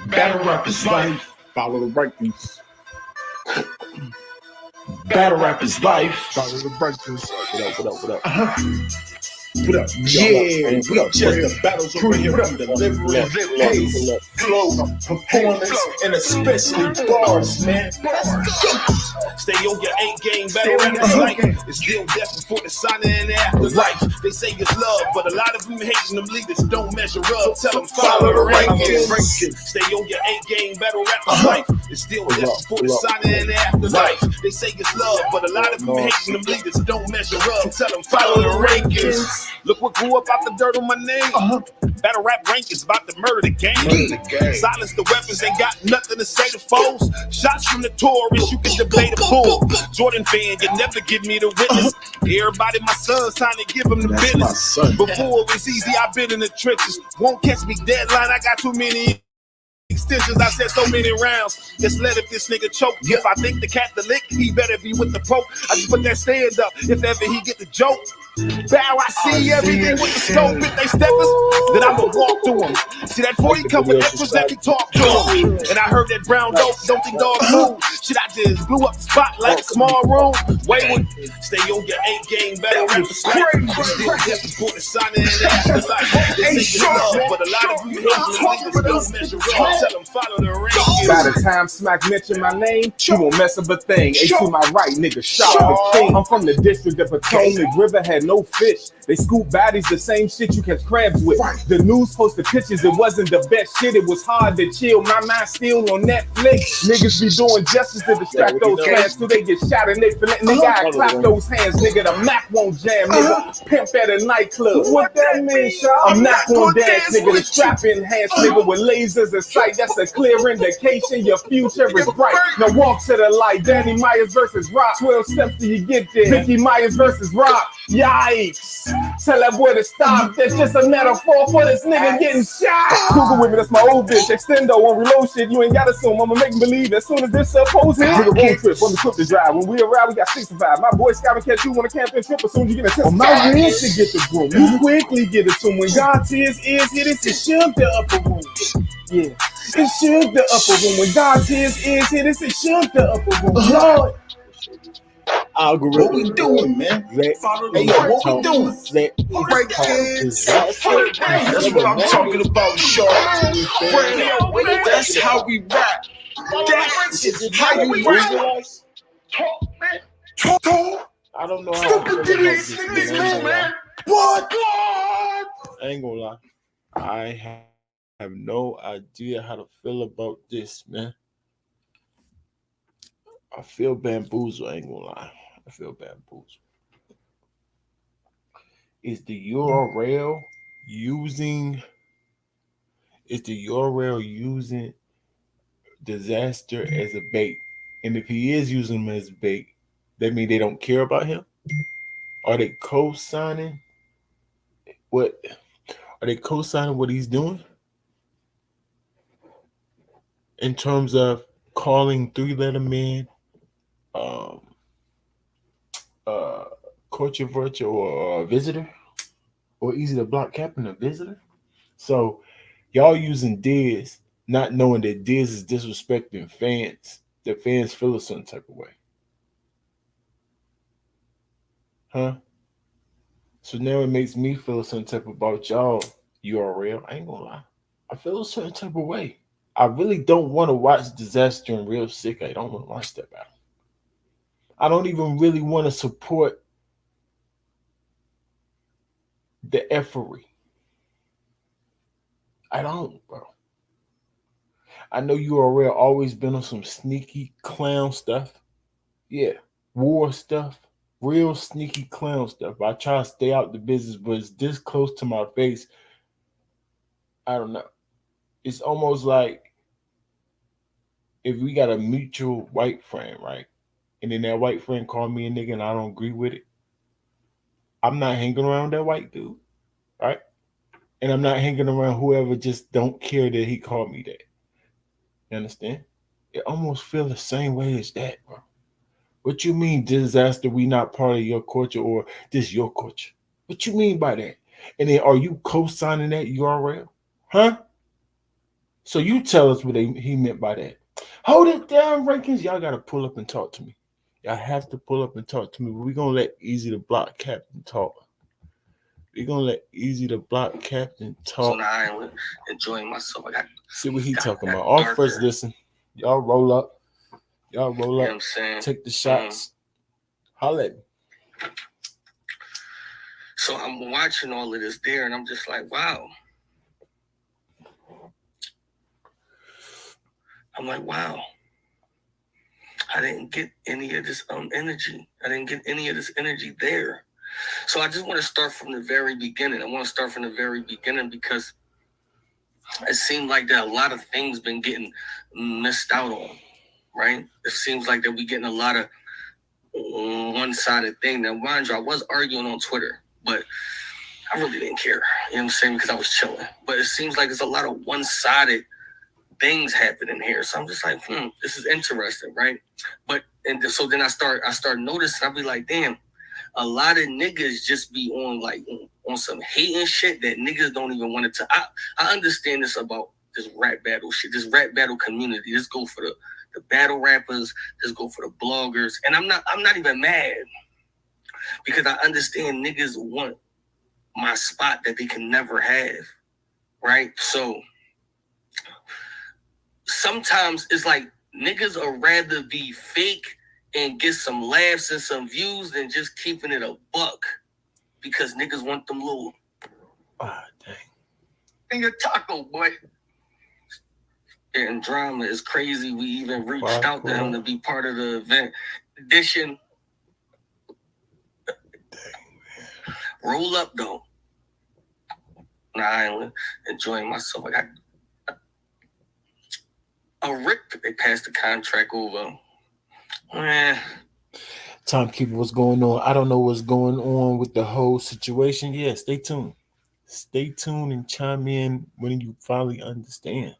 Battle rap is life. Follow the rankings. Battle rap is life. Follow the rankings. What up? What up? Yeah, we just the battles over here from delivery, pace, flow, performance, and especially bars, man. Stay on your A game, battle rap is life. It's still death before the sun and the afterlife. They say it's love, but a lot of them hating them leaders don't measure up. Tell them follow the rankings. Stay on your A game, battle rap is life. It's still death before the sun and the afterlife. They say it's love, but a lot of them hating them leaders don't measure up. Tell them follow the rankings. Look what grew up out the dirt on my name. Battle rap rankings about to murder the game. Silence the weapons, ain't got nothing to say to foes. Shots from the tourists, you can debate a bull. Jordan fan, you never give me the witness. Everybody, my son's trying to give him the business. Before it was easy, I've been in the trenches. Won't catch me deadline, I got too many extensions. I said so many rounds. Just let if this nigga choke. If I think the cat the lick, he better be with the Pope. I just put that stand up if ever he get the joke. Bow, I see everything with the scope. If they step us, then I'ma walk through them. See that 40 come with extras, let me talk to them. And I heard that brown dope, don't think dogs move. Shit, I just blew up the spot like a small room. Wayward, stay on your A game, battle rap is crazy. Still death before the sun and the afterlife. They say you love, but a lot of you hate don't measure up. Tell them follow the rankings. By the time Smack mention my name, you won't mess up a thing. A to my right, nigga, shot the king. I'm from the district of Potomac River, had no fish. They scoop bodies, the same shit you catch crabs with. The news posted pictures, it wasn't the best shit. It was hard to chill. My mind still on Netflix. Niggas be doing justice to distract those fans till they get shot and they feeling. Nigga, I clap those hands, nigga. The Mac won't jam, nigga. Pimp at a nightclub. What that mean, Shaw? I'm not gonna dance, nigga. The strap enhanced, nigga, with lasers in sight. That's a clear indication your future is bright. Now walk to the light. Danny Myers versus Rock. 12 steps till you get there. Vicky Myers versus Rock. Yikes. Tell that boy to stop. That's just a metaphor for this nigga getting shot. Google with me, that's my old bitch. Extendo on reload shit. You ain't gotta assume. I'ma make believe as soon as this supposed hit. Nigga, road trip on the trip to drive. When we arrive, we got 65. My boy Scott and catch you on a camping trip as soon as you get a tip. My rig to get the broom. You quickly get it to when God's ears hit it to shook the upper room. Yeah, it shook the upper room. When God's ears hit it to shook the upper room. Lord. Algorithm. What we doing, man? Follow the what we doing? That's what I'm talking about, short. That's how we rap. That's how you rap. Talk. I don't know Stupid niggas, man. What? I ain't gonna lie. I have no idea how to feel about this, man. I feel bamboozled, I ain't gonna lie. I feel bamboozled. Is the URL using Dizaster as a bait? And if he is using him as bait, that means they don't care about him? Are they co-signing what he's doing? In terms of calling three-letter men culture virtual or a visitor, or Eazy the block captain a visitor. So y'all using Diz, not knowing that Diz is disrespecting fans. The fans feel a certain type of way, huh? So now it makes me feel a certain type about y'all URL. I ain't gonna lie, I feel a certain type of way. I really don't want to watch Dizaster and Real Sick. I don't want to watch that battle. I don't even really want to support the effery. I don't, bro. I know URL always been on some sneaky clown stuff. Yeah, war stuff. Real sneaky clown stuff. I try to stay out the business, but it's this close to my face. I don't know. It's almost like if we got a mutual white friend, right? And then that white friend called me a nigga and I don't agree with it. I'm not hanging around that white dude, right? And I'm not hanging around whoever just don't care that he called me that. You understand? It almost feels the same way as that, bro. What you mean, Dizaster, we not part of your culture, or this your culture? What you mean by that? And then are you co-signing that URL? Huh? So you tell us what he meant by that. Hold it down, rankings. Y'all gotta pull up and talk to me. Y'all have to pull up and talk to me. We're gonna let Eazy the Block Captain talk. We're gonna let Eazy the Block Captain talk. On the island, enjoying myself. I got see what he talking about. All first listen. Y'all roll up. Y'all roll up. You know what I'm saying? Take the shots. Holla at me. So I'm watching all of this there, and I'm just like, wow. I'm like, wow. I didn't get any of this energy. I didn't get any of this energy there. So I just want to start from the very beginning. I want to start from the very beginning because it seemed like that a lot of things been getting missed out on, right? It seems like that we getting a lot of one-sided thing. Now, mind you, I was arguing on Twitter, but I really didn't care. You know what I'm saying? Because I was chilling. But it seems like there's a lot of one-sided things happening here. So I'm just like, this is interesting, right? So then I start noticing, I'll be like, damn, a lot of niggas just be on some hating shit that niggas don't even want to. I understand this about this rap battle shit, this rap battle community. This go for the battle rappers, this go for the bloggers. And I'm not even mad because I understand niggas want my spot that they can never have, right? So sometimes it's like niggas would rather be fake and get some laughs and some views than just keeping it a buck because niggas want them little. Dang. And your taco, boy. And drama is crazy. We even reached out to him to be part of the event. Edition. Roll up, though. On the island, enjoying myself. I got Rick, they passed the contract over. Timekeeper, what's going on? I don't know what's going on with the whole situation. Yeah, stay tuned. Stay tuned and chime in when you finally understand.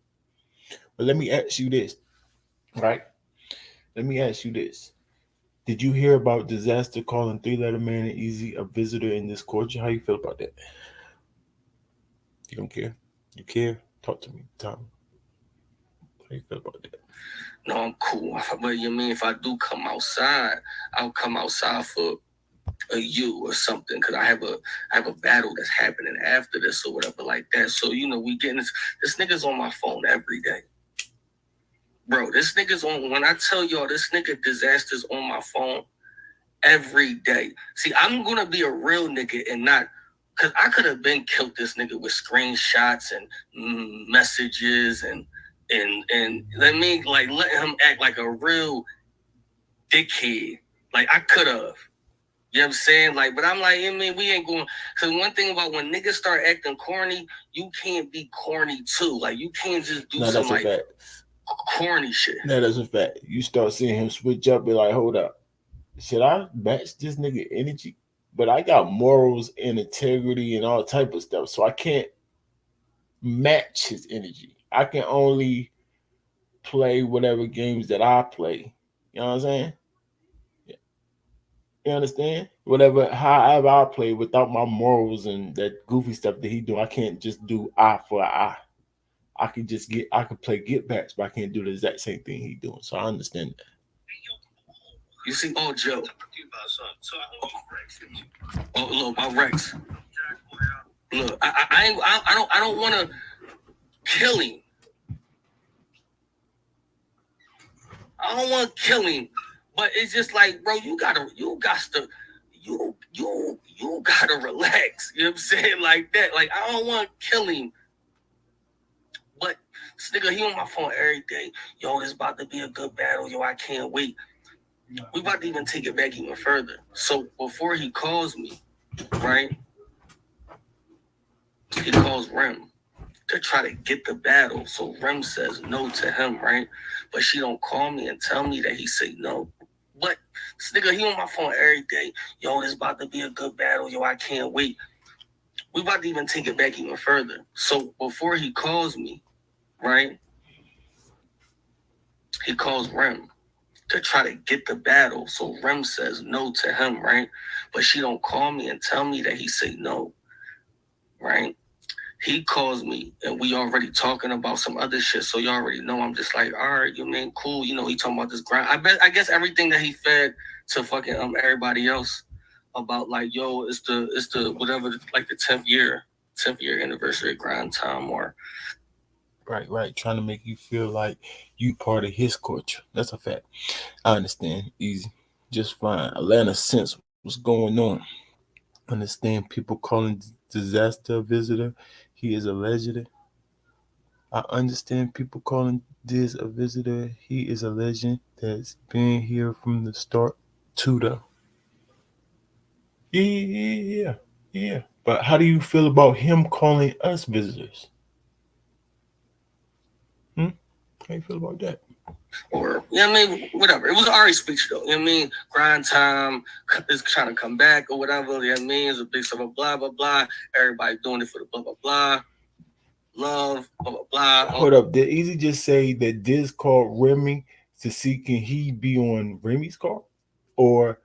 But let me ask you this, right? Let me ask you this. Did you hear about Dizaster calling 3-Letter Man and Eazy a visitor in this culture? How you feel about that? You don't care? You care? Talk to me, Tom. How you feel about that? No, I'm cool. But you mean if I do come outside, I'll come outside for a you or something because I have a battle that's happening after this or whatever like that. So we getting this nigga's on my phone every day, bro. This nigga's on. When I tell y'all, this nigga Dizaster's on my phone every day. See, I'm gonna be a real nigga and not. Cause I could have been killed this nigga with screenshots and messages and let me let him act like a real dickhead. Like I could have. You know what I'm saying? But I'm like, we ain't going. Cause one thing about when niggas start acting corny, you can't be corny too. Like you can't just do some corny shit. No, that's a fact. You start seeing him switch up, be like, hold up. Should I match this nigga energy? But I got morals and integrity and all type of stuff. So I can't match his energy. I can only play whatever games that I play. You know what I'm saying? You understand? However I play without my morals and that goofy stuff that he do, I can't just do eye for eye. I could play get backs, but I can't do the exact same thing he doing. So I understand that. You see, Joe. Oh, look, my Rex. Look, I don't want to kill him. I don't want to kill him, but it's just like, bro, you gotta relax. You know what I'm saying? Like that. Like I don't want to kill him, but this nigga, he on my phone every day. Yo, this about to be a good battle. Yo, I can't wait. We about to even take it back even further. So before he calls me, right? He calls Rem to try to get the battle. So Rem says no to him, right? But she don't call me and tell me that he say no. But this nigga, he on my phone every day. Yo, this about to be a good battle. Yo, I can't wait. We about to even take it back even further. So before he calls me, right? He calls Rem to try to get the battle. So Rem says no to him, right? But she don't call me and tell me that he say no, right? he calls me and we already talking about some other shit. So you already know I'm just like, all right, you mean cool. You know, he talking about this grind. I guess everything that he fed to fucking everybody else about like, yo, it's the whatever, like the 10th year anniversary grind time or Right. Trying to make you feel like you part of his culture. That's a fact. I understand. Easy. Just fine. Atlanta sense what's going on. Understand people calling Dizaster a visitor. He is a legend. I understand people calling Diz a visitor. He is a legend that's been here from the start to the. Yeah. But how do you feel about him calling us visitors? How you feel about that? or you know what I mean, whatever. It was an Ari speech though. You know what I mean? Grind time is trying to come back or whatever. You know what I mean? It's a big stuff of blah blah blah. Everybody doing it for the blah blah blah. Love, blah blah blah. Hold up. Did Eazy just say that Diz called Remy to see can he be on Remy's car? Or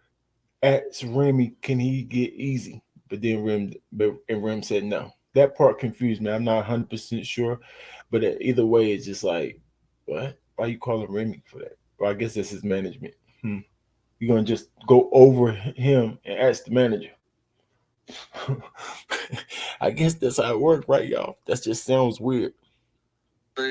asked Remy, can he get Eazy? But then Rem said no. That part confused me. I'm not 100% sure. But either way, it's just like, what? Why you calling Remy for that? Well, I guess that's his management. You're going to just go over him and ask the manager. I guess that's how it worked, right, y'all? That just sounds weird.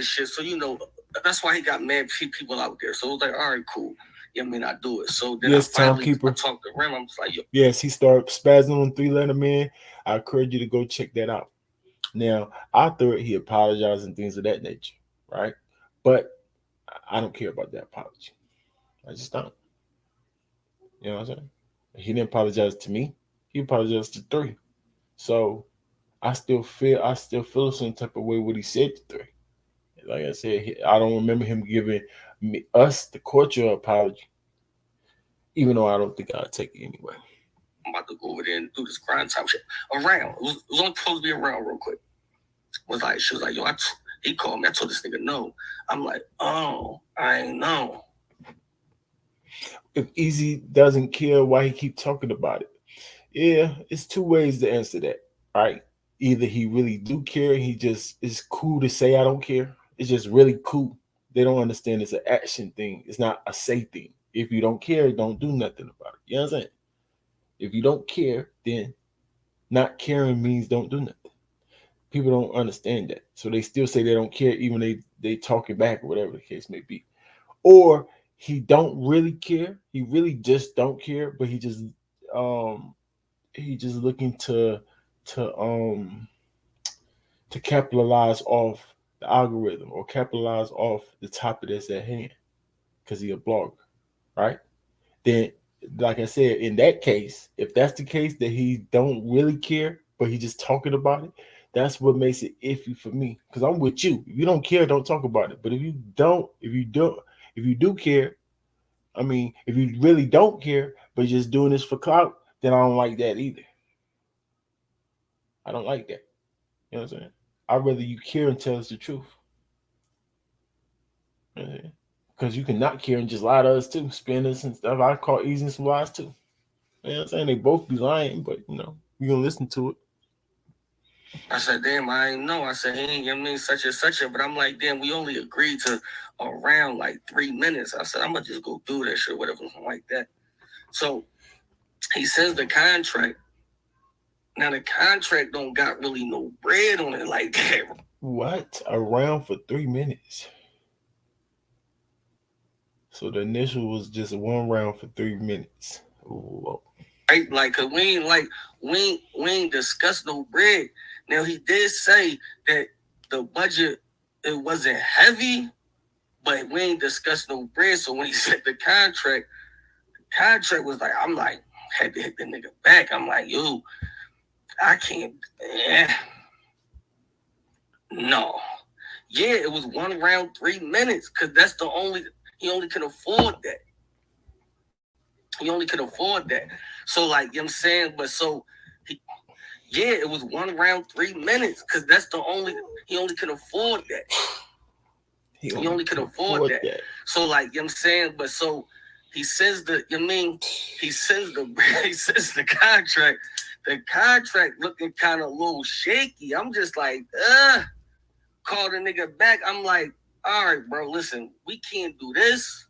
Shit. So, you know, that's why he got mad people out there. So it was like, all right, cool. You know what I mean? I do it. So then yes, I finally Timekeeper. talked to Rem. I'm just like, yo. Yes, he started spazzing on 3-letter man. I encourage you to go check that out. Now, I thought he apologized and things of that nature, right? But I don't care about that apology. I just don't. You know what I'm saying? He didn't apologize to me. He apologized to 3. So I still feel some type of way what he said to 3. Like I said, I don't remember him giving us the culture apology, even though I don't think I'll take it anyway. I'm about to go over there and do this grind time shit around. It was only supposed to be around real quick. She was like, yo, he called me. I told this nigga no. I'm like, oh, I ain't know. If Eazy doesn't care, why he keep talking about it? Yeah, it's 2 ways to answer that, right? Either he really do care, he just it's cool to say I don't care. It's just really cool. They don't understand it's an action thing. It's not a say thing. If you don't care, don't do nothing about it. You know what I'm saying? If you don't care, then not caring means don't do nothing. People don't understand that. So they still say they don't care, even they talking back or whatever the case may be. Or he don't really care. He really just don't care, but he just looking to capitalize off the algorithm or capitalize off the topic that's at hand because he a blogger, right? Then, like I said, in that case, if that's the case that he don't really care, but he just talking about it, that's what makes it iffy for me. Because I'm with you. If you don't care, don't talk about it. But if you do care, I mean, if you really don't care, but you're just doing this for clout, then I don't like that either. I don't like that. You know what I'm saying? I'd rather you care and tell us the truth. Because you can not care and just lie to us too, spin us and stuff. I call Eazy some lies too. You know what I'm saying? They both be lying, but you know, we're gonna listen to it. I said, damn, I ain't know. I said, he ain't give me such and such a, but I'm like, damn, we only agreed to around like 3 minutes. I said, I'm gonna just go do that shit, whatever, something like that. So he says the contract. Now the contract don't got really no bread on it like that. What? Around for 3 minutes. So the initial was just 1 round for 3 minutes. Whoa. Right? Like, cause we ain't discussed no bread. Now he did say that the budget, it wasn't heavy, but we ain't discussed no bread. So when he said the contract was like, I'm like, had to hit the nigga back. I'm like, yo, I can't. No. Yeah, it was 1 round, 3 minutes, because that's the only, he only could afford that. He only could afford that. So, like, you know what I'm saying? But so, yeah, it was 1 round, 3 minutes, because that's the only, he only could afford that. He only could afford that. So, like, you know what I'm saying? But so, he says the, you know what I mean? He says the contract. The contract looking kind of a little shaky. I'm just like, call the nigga back. I'm like, all right, bro, listen, we can't do this.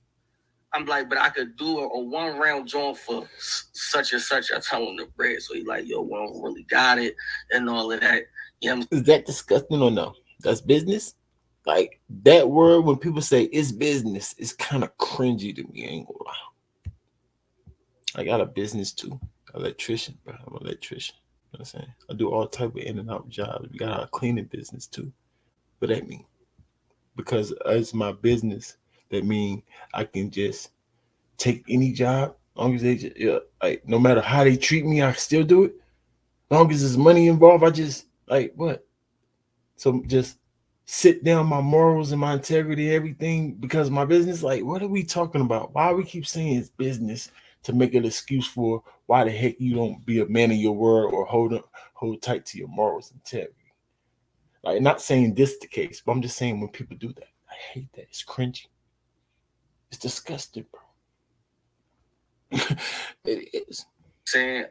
I'm like, but I could do a 1 round joint for such and such. I tell him the bread. So he like, yo, we don't really got it and all of that. Yeah. Is that disgusting or no? That's business. Like that word when people say it's business, it's kind of cringy to me. I ain't gonna lie. I got a business too. Electrician, bro. I'm an electrician. You know what I'm saying? I do all type of in and out jobs. We got a cleaning business too. What that mean? Because it's my business, that mean I can just take any job, as long as they just, like no matter how they treat me, I can still do it. As long as there's money involved, I just like what? So just sit down my morals and my integrity, everything because of my business. Like, what are we talking about? Why we keep saying it's business to make an excuse for why the heck you don't be a man of your word or hold tight to your morals and integrity? Like, not saying this the case, but I'm just saying when people do that, I hate that. It's cringy. It's disgusting, bro. It is. Saying,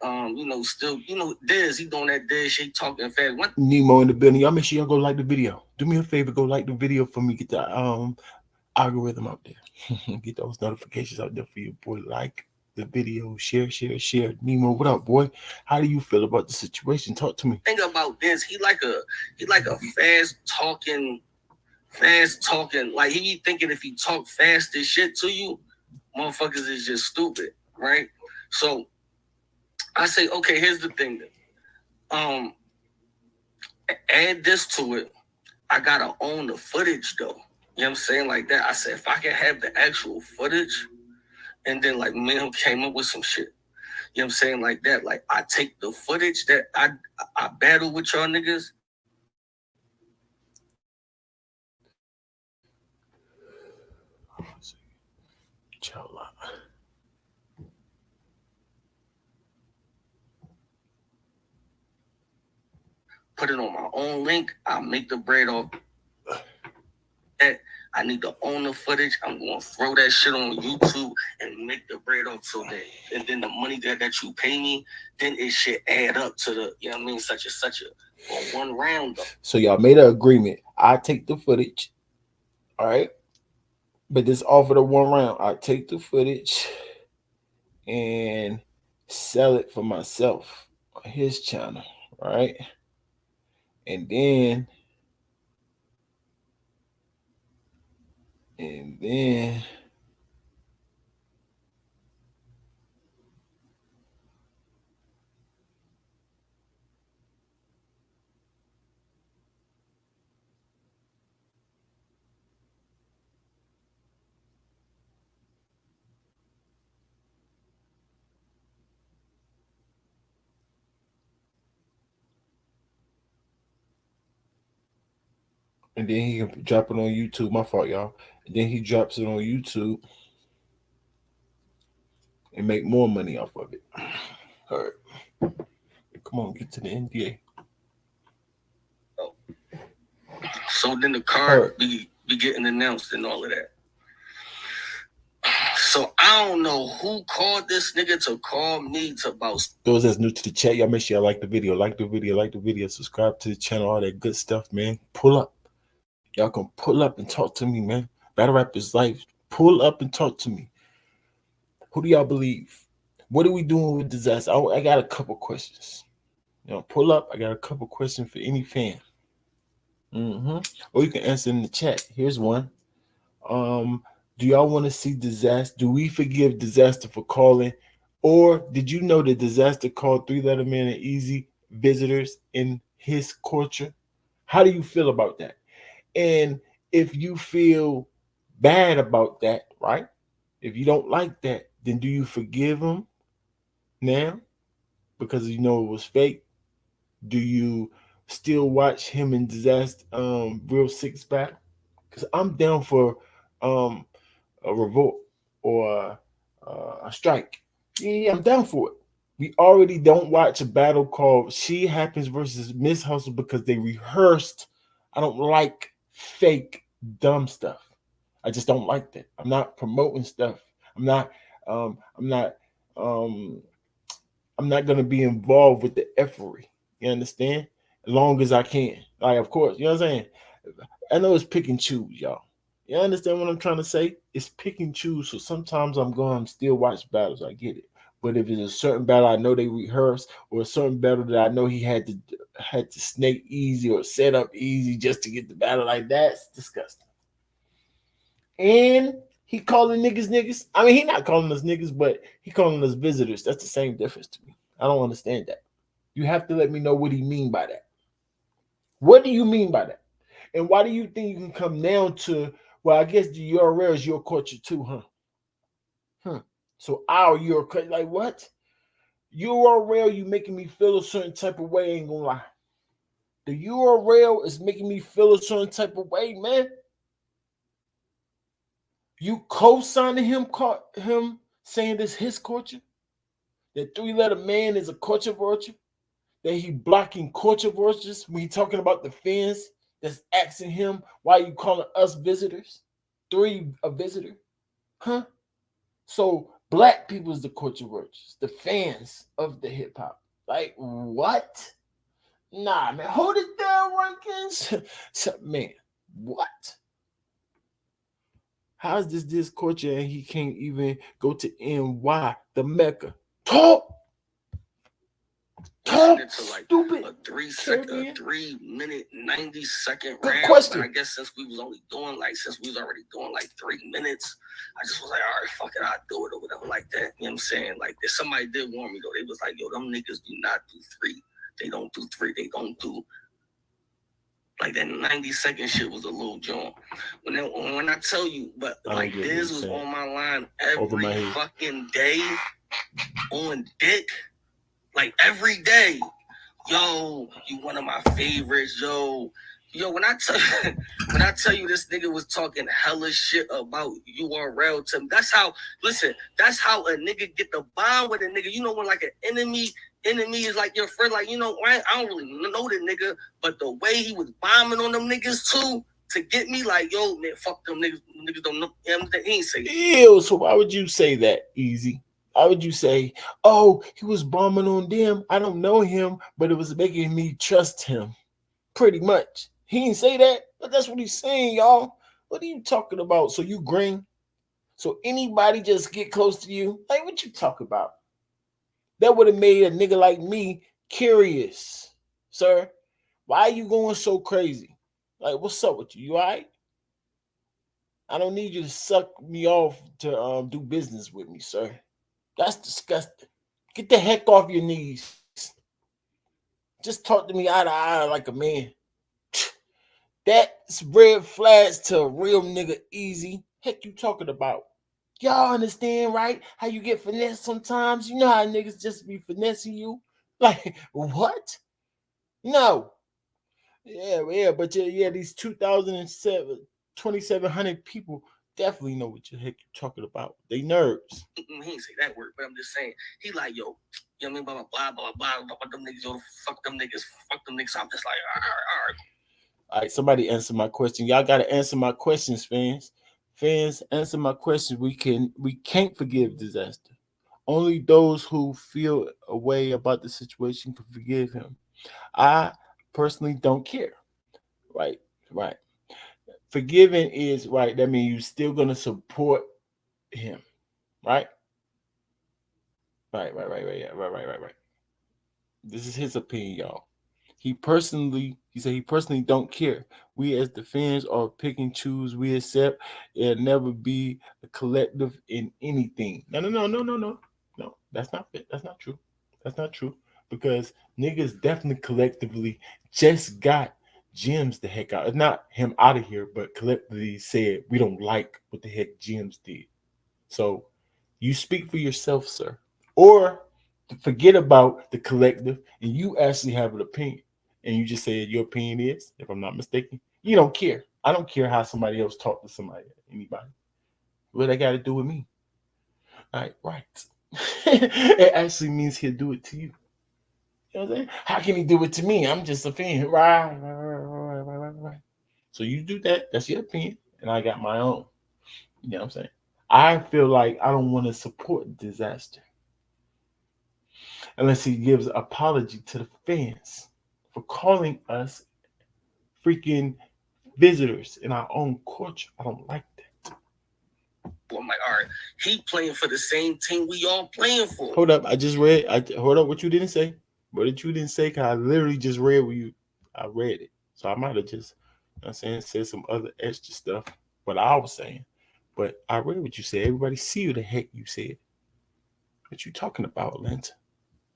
still, Diz, he doing that Diz shit, talking fast. What? Nemo in the building. Y'all make sure y'all go like the video. Do me a favor, go like the video for me. Get the algorithm out there. Get those notifications out there for your boy. Like the video, share. Nemo, what up, boy? How do you feel about the situation? Talk to me. Think about this. He like a fast talking. Like he be thinking if he talk fast as shit to you, motherfuckers is just stupid, right? So I say, okay, here's the thing. Add this to it. I gotta own the footage though. You know what I'm saying? Like that. I said, if I can have the actual footage, and then like me and him came up with some shit. You know what I'm saying? Like that. Like I take the footage that I battle with y'all niggas. Chill out. Put it on my own link. I'll make the bread off that. I need to own the footage. I'm going to throw that shit on YouTube and make the bread off so that, and then the money that you pay me, then it should add up to the, you know what I mean, such a 1 round though. So y'all made an agreement. I take the footage, all right? But this offer the 1 round. I take the footage and sell it for myself on his channel, right? And then he can drop it on YouTube. My fault, y'all. And then he drops it on YouTube and make more money off of it. All right. Come on, get to the NDA. So then the card be getting announced and all of that. So I don't know who called this nigga to call me to about. Those that's new to the chat, y'all make sure y'all like the video, subscribe to the channel, all that good stuff, man. Pull up. Y'all can pull up and talk to me, man. Battle rap is life. Pull up and talk to me. Who do y'all believe? What are we doing with Dizaster? I got a couple questions. Pull up. I got a couple questions for any fan. Or you can answer in the chat. Here's one. Do y'all want to see Dizaster? Do we forgive Dizaster for calling? Or did you know that Dizaster called 3 Letter Man and Eazy visitors in his culture? How do you feel about that? And if you feel bad about that, right? If you don't like that, then do you forgive him now because you know it was fake? Do you still watch him and Dizaster Real Six back? Because I'm down for a revolt or a strike. Yeah, I'm down for it. We already don't watch a battle called She Happens versus Miss Hustle because they rehearsed. I don't like fake dumb stuff. I just don't like that. I'm not promoting stuff. I'm not I'm not gonna be involved with the effery. You understand? As long as I can. Like, of course, you know what I'm saying? I know it's pick and choose, y'all. You understand what I'm trying to say? It's pick and choose. So sometimes I'm going to still watch battles. I get it. But if it's a certain battle I know they rehearse, or a certain battle that I know he had to snake easy or set up easy just to get the battle, like that's disgusting. And he calling niggas niggas. I mean, he not calling us niggas, but he calling us visitors. That's the same difference to me. I don't understand that. You have to let me know what he mean by that. What do you mean by that? And why do you think you can come down to, well, I guess the URL is your culture too, huh? Hmm. So our your culture, like what? URL, you making me feel a certain type of way, ain't gonna lie. The URL is making me feel a certain type of way, man. You co-signing him saying this his culture? That three-letter man is a culture vulture? That he blocking culture vultures when he talking about the fans that's asking him why you calling us visitors? Three a visitor? Huh? So black people is the culture vultures, the fans of the hip hop. Like what? Nah, man, hold it down, Rankins. So, man, what? How is this culture and he can't even go to NY, the Mecca? Talk, Listening talk, to like stupid. a 3 second, 3 minute, 90 second good round. question. But I guess since we was already doing like 3 minutes, I just was like, all right, fuck it, I'll do it or whatever like that. You know what I'm saying? Like if somebody did warn me though, they was like, yo, them niggas do not do three. They don't do three. They don't do like that 90 second shit was a little joint. When I tell you, but like this was on my line every fucking day on dick, like every day. Yo, you one of my favorites, yo. Yo, when I tell you this nigga was talking hella shit about URL to me, that's how a nigga get the bond with a nigga. You know when like an enemy is like your friend, like, you know, I don't really know the nigga, but the way he was bombing on them niggas too to get me, like, yo, man, fuck them niggas don't know. He ain't say it. Ew, so why would you say that, Easy? Why would you say, oh, he was bombing on them? I don't know him, but it was making me trust him. Pretty much. He didn't say that, but that's what he's saying, y'all. What are you talking about? So you green? So anybody just get close to you? Like, what you talk about? That would have made a nigga like me curious, sir. Why are you going so crazy? Like, what's up with you? You all right? I don't need you to suck me off to do business with me, sir. That's disgusting. Get the heck off your knees. Just talk to me eye to eye like a man. That's red flags to a real nigga easy. Heck you talking about? Y'all understand, right? How you get finessed sometimes? You know how niggas just be finessing you? Like, what? No. Yeah, but yeah, these 2007, 2,700 people definitely know what the heck you're talking about. They nerds. He ain't say that word, but I'm just saying, he like, yo, you know what I mean, blah, fuck them niggas, yo, fuck them niggas. So I'm just like, all right. All right, somebody answer my question. Y'all gotta answer my questions, fans. Fans, answer my questions. We can't forgive Dizaster. Only those who feel a way about the situation can forgive him. I personally don't care. Right, right. Forgiving is right. That means you're still gonna support him. Right? Right. Yeah, right. This is his opinion, y'all. He said he personally don't care. We as the fans are pick and choose. We accept. It'll never be a collective in anything. No. That's not it. That's not true. That's not true. Because niggas definitely collectively just got Gems the heck out. It's not him out of here, but collectively said we don't like what the heck Gems did. So you speak for yourself, sir. Or forget about the collective and you actually have an opinion. And you just said your opinion is, if I'm not mistaken, you don't care. I don't care how somebody else talk to somebody, anybody. What they got to do with me? All right. It actually means he'll do it to you. You know what I'm saying? How can he do it to me? I'm just a fan. Right. So you do that. That's your opinion. And I got my own. You know what I'm saying? I feel like I don't want to support Dizaster. unless he gives apology to the fans for calling us freaking visitors in our own culture. I don't like that. I'm like, all right, he playing for the same team we all playing for. Hold up, I just read. Hold up, what you didn't say? What did you didn't say? Cause I literally just read what you. I read it, so I might have just, you know what I'm saying, said some other extra stuff. What I was saying, but I read what you said. Everybody see what the heck you said. What you talking about, Lent?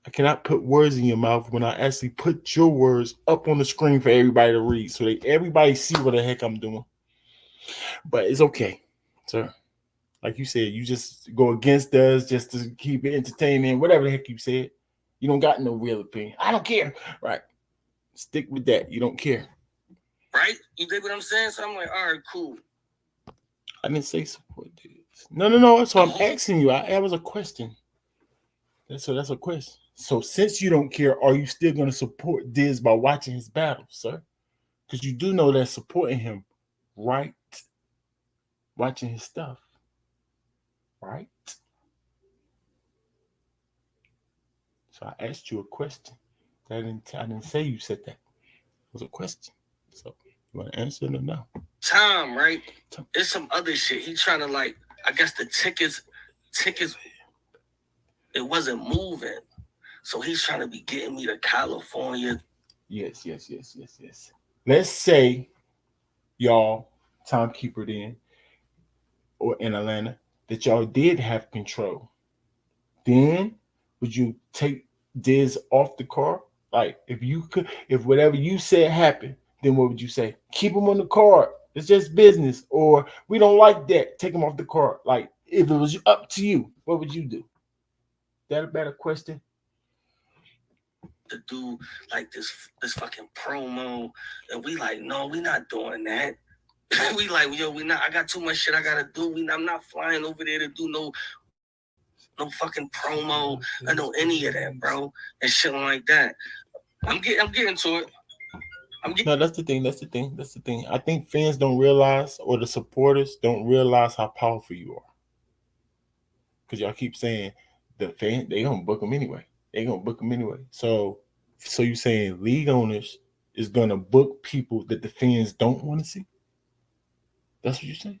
I cannot put words in your mouth when I actually put your words up on the screen for everybody to read, so that everybody see what the heck I'm doing. But it's okay, sir. Like you said, you just go against us just to keep it entertaining, whatever the heck you said. You don't got no real opinion. I don't care. Right. Stick with that. You don't care. Right? You dig what I'm saying? So I'm like, all right, cool. I didn't say support this. No. So I'm asking you. That was a question. That's a question. So since you don't care, are you still going to support Diz by watching his battles, sir? Because you do know that supporting him, right? Watching his stuff, right? So I asked you a question. I didn't say you said that. It was a question. So you want to answer it or no? Tom, right? There's some other shit. He trying to like, I guess the tickets, it wasn't moving. So he's trying to be getting me to California. Yes. Let's say y'all, timekeeper then, or in Atlanta, that y'all did have control. Then would you take Diz off the car? Like if you could, if whatever you said happened, then what would you say? Keep him on the card. It's just business. Or we don't like that. Take him off the card. Like if it was up to you, what would you do? That a better question? To do like this fucking promo, and we like, no, we not doing that. We like, yo, we not. I got too much shit I gotta do. I'm not flying over there to do no fucking promo. I know any of that, bro, and shit like that. I'm getting to it. No, that's the thing. I think fans don't realize, or the supporters don't realize how powerful you are. Because y'all keep saying the fan, they gonna book them anyway. So you saying league owners is gonna book people that the fans don't want to see? That's what you're saying?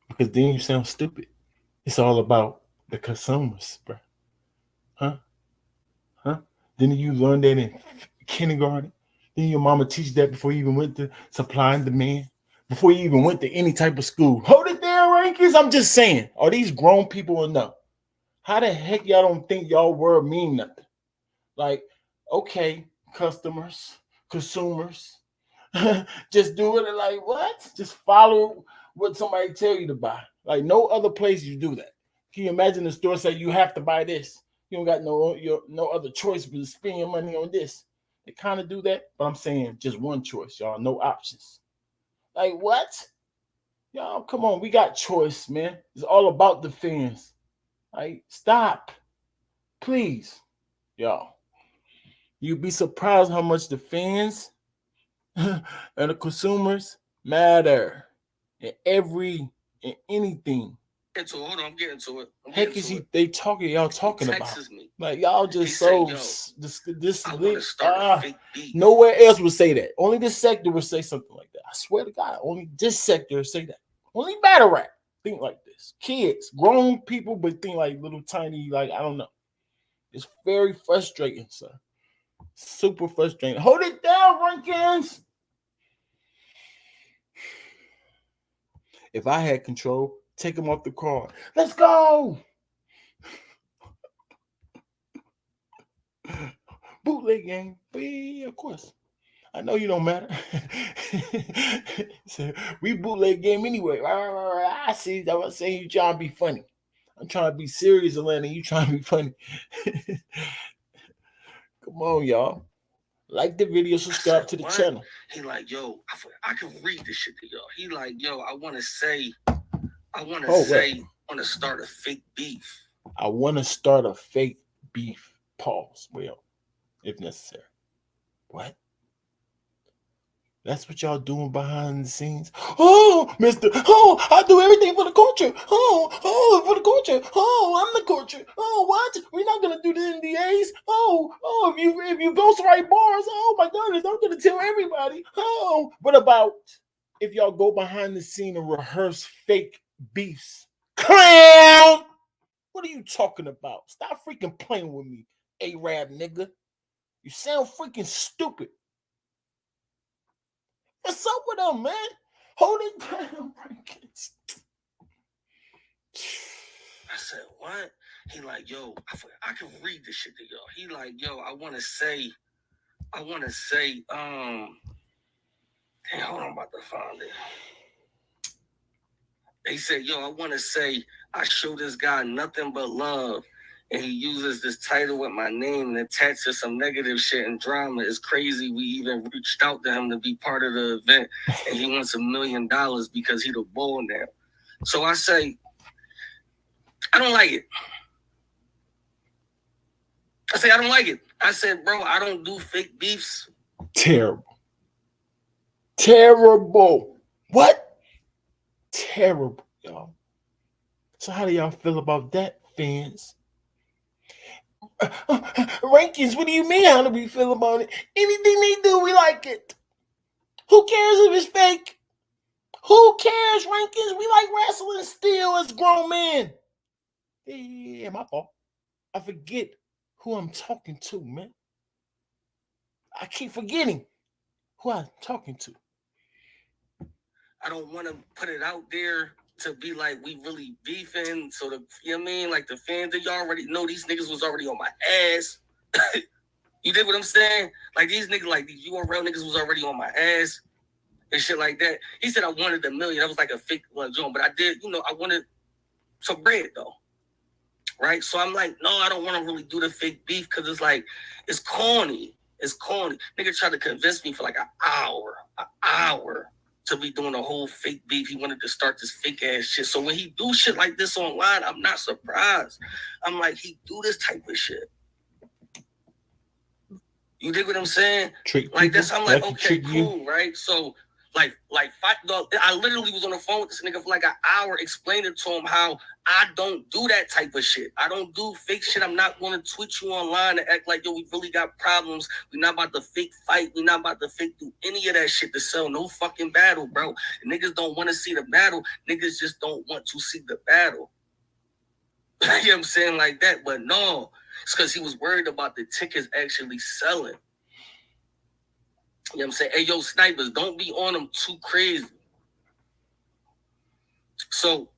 Because then you sound stupid. It's all about the consumers, bro. Huh? Didn't you learn that in kindergarten? Didn't your mama teach that before you even went to supply and demand? Before you even went to any type of school? Hold it down, rankings. I'm just saying. Are these grown people enough? How the heck y'all don't think y'all word mean nothing? Like, okay, customers, consumers, just do it like what? Just follow what somebody tell you to buy. Like no other place you do that. Can you imagine the store say you have to buy this? You don't got no other choice but to spend your money on this. They kind of do that, but I'm saying just one choice, y'all. No options. Like what? Y'all, come on, we got choice, man. It's all about the fans. Like, stop. Please. Y'all. You'd be surprised how much the fans and the consumers matter in anything. Hold on, I'm getting to it. Heck is he? Y'all talking about? Me. Like y'all just this fake beef. Nowhere else would say that. Only this sector would say something like that. I swear to God, only this sector say that. Only battle rap think like this. Kids, grown people, but think like little tiny, like I don't know. It's very frustrating, sir. Super frustrating. Hold it down, rankings. If I had control, take him off the card. Let's go. Bootleg game. Of course. I know you don't matter. So we bootleg game anyway. I see. I was saying you trying to be funny. I'm trying to be serious, Atlanta. You trying to be funny. Come on, y'all. Like the video, subscribe to the channel. He like, yo, I can read this shit to y'all. He like, yo, I want to start a fake beef. I want to start a fake beef. Pause. Well, if necessary. What? That's what y'all doing behind the scenes. Oh, Mister. Oh, I do everything for the culture. Oh, for the culture. Oh, I'm the culture. Oh, what? We're not gonna do the NDAs. Oh, if you ghostwrite bars. Oh my goodness, I'm gonna tell everybody. Oh, what about if y'all go behind the scene and rehearse fake beefs? Clown. What are you talking about? Stop freaking playing with me, Arab nigga. You sound freaking stupid. What's up with them, man? Hold it down, Rankins. I said, what? He like, yo, I can read this shit to y'all. He like, yo, I want to say, dang, hold on, I'm about to find it. He said, yo, I want to say, I show this guy nothing but love. And he uses this title with my name and attached to some negative shit and drama. It's crazy. We even reached out to him to be part of the event. And he wants $1 million because he the bull now. So I say, I don't like it. I don't like it. I said, bro, I don't do fake beefs. Terrible. Terrible. What? Terrible, y'all. So how do y'all feel about that, fans? Rankins, what do you mean? How do we feel about it? Anything they do, we like it. Who cares if it's fake? Who cares, Rankins? We like wrestling still as grown men. Yeah, my fault. I forget who I'm talking to, man. I keep forgetting who I'm talking to. I don't want to put it out there to be like we really beefing. So you know what I mean? Like the fans that y'all already know, these niggas was already on my ass. You dig what I'm saying? Like these niggas, like these URL niggas was already on my ass and shit like that. He said I wanted $1 million. That was like a fake joint, but I did, I wanted some bread though. Right? So I'm like, no, I don't want to really do the fake beef because it's like, it's corny. It's corny. Nigga tried to convince me for like an hour to be doing a whole fake beef. He wanted to start this fake ass shit. So when he do shit like this online, I'm not surprised. I'm like, he do this type of shit. You dig what I'm saying? Trick like this, I'm like, okay, cool, you. right? So I literally was on the phone with this nigga for like an hour explaining to him how I don't do that type of shit. I don't do fake shit. I'm not going to tweet you online and act like, yo, we really got problems. We're not about to fake fight. We're not about to fake do any of that shit to sell no fucking battle, bro. And niggas don't want to see the battle. Niggas just don't want to see the battle. You know what I'm saying? Like that. But no, it's because he was worried about the tickets actually selling. You know what I'm saying? Hey, yo, snipers, don't be on them too crazy. So,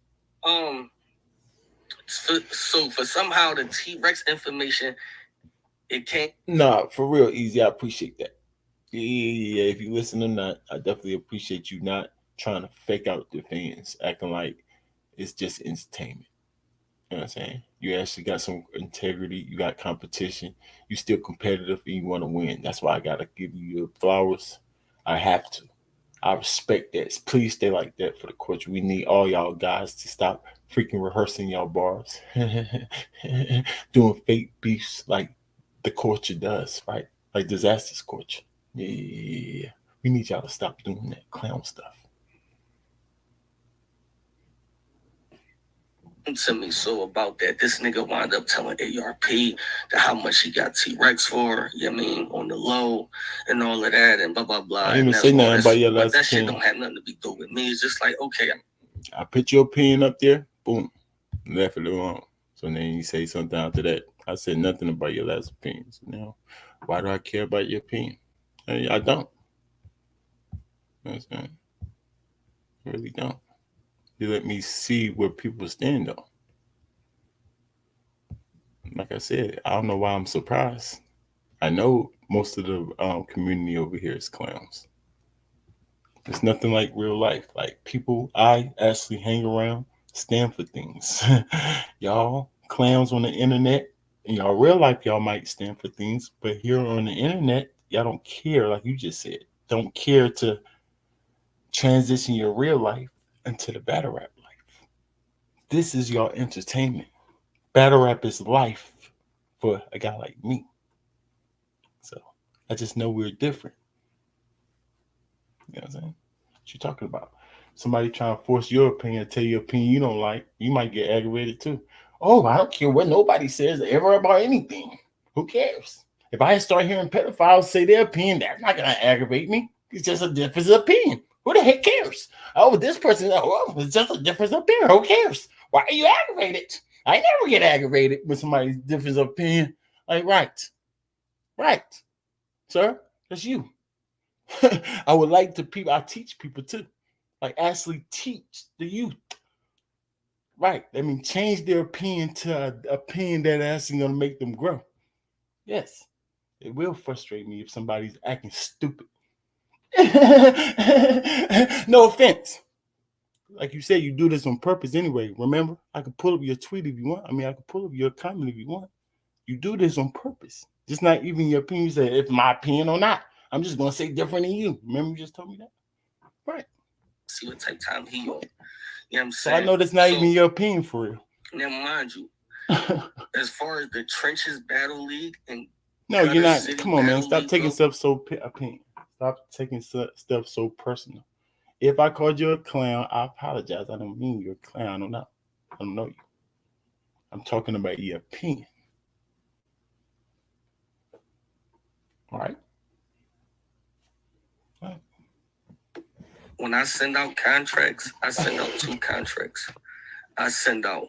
for somehow the T-Rex information, it can't. Nah, for real, Eazy. I appreciate that. Yeah, if you listen or not, I definitely appreciate you not trying to fake out the fans, acting like it's just entertainment. You know what I'm saying? You actually got some integrity. You got competition. You still competitive and you want to win. That's why I got to give you your flowers. I have to. I respect that. Please stay like that for the coach. We need all y'all guys to stop freaking rehearsing y'all bars. Doing fake beefs like the culture does, right? Like Dizaster's culture. Yeah. We need y'all to stop doing that clown stuff. To me, so about that, this nigga wound up telling ARP that how much he got T-Rex for, you know what I mean, on the low and all of that and blah, blah, blah. I didn't even say nothing about your last But that shit don't have nothing to be do with me. It's just like, okay. I put your opinion up there, boom, left it alone. So then you say something after that. I said nothing about your last opinion. So now, why do I care about your opinion? I don't. You know what I'm saying? I really don't. You let me see where people stand though. Like I said, I don't know why I'm surprised. I know most of the community over here is clowns. It's nothing like real life. Like people I actually hang around stand for things. Y'all clowns on the internet, in y'all real life, y'all might stand for things, but here on the internet, y'all don't care, like you just said. Don't care to transition your real life into the battle rap life. This is your entertainment. Battle rap is life for a guy like me. So I just know we're different. You know what I'm saying? What you talking about? Somebody trying to force your opinion, tell you opinion you don't like, you might get aggravated too. Oh, I don't care what nobody says ever about anything. Who cares? If I start hearing pedophiles say their opinion, that's not gonna aggravate me. It's just a difference of opinion. Who the heck cares? Oh, this person, oh, it's just a difference of opinion. Who cares? Why are you aggravated? I never get aggravated with somebody's difference of opinion. Like, right, sir, that's you. I would like to people. I teach people too, like actually teach the youth. Right. I mean, change their opinion to an opinion that actually going to make them grow. Yes, it will frustrate me if somebody's acting stupid. No offense. Like you said, you do this on purpose anyway. Remember, I could pull up your tweet if you want. I mean, I could pull up your comment if you want. You do this on purpose. Just not even your opinion. You say, if my opinion or not. I'm just going to say different than you. Remember, you just told me that? Right. See what type of time he on. You know what I'm So saying? I know that's not even your opinion for real. Now, mind you, as far as the Trenches Battle League and no, you're not. City Come on, man. Battle Stop League, taking bro. stuff so opinion. Stop taking stuff so personal. If I called you a clown, I apologize. I don't mean you're a clown. I don't know you. I'm talking about your opinion. All right. When I send out contracts, I send out 2 contracts. I send out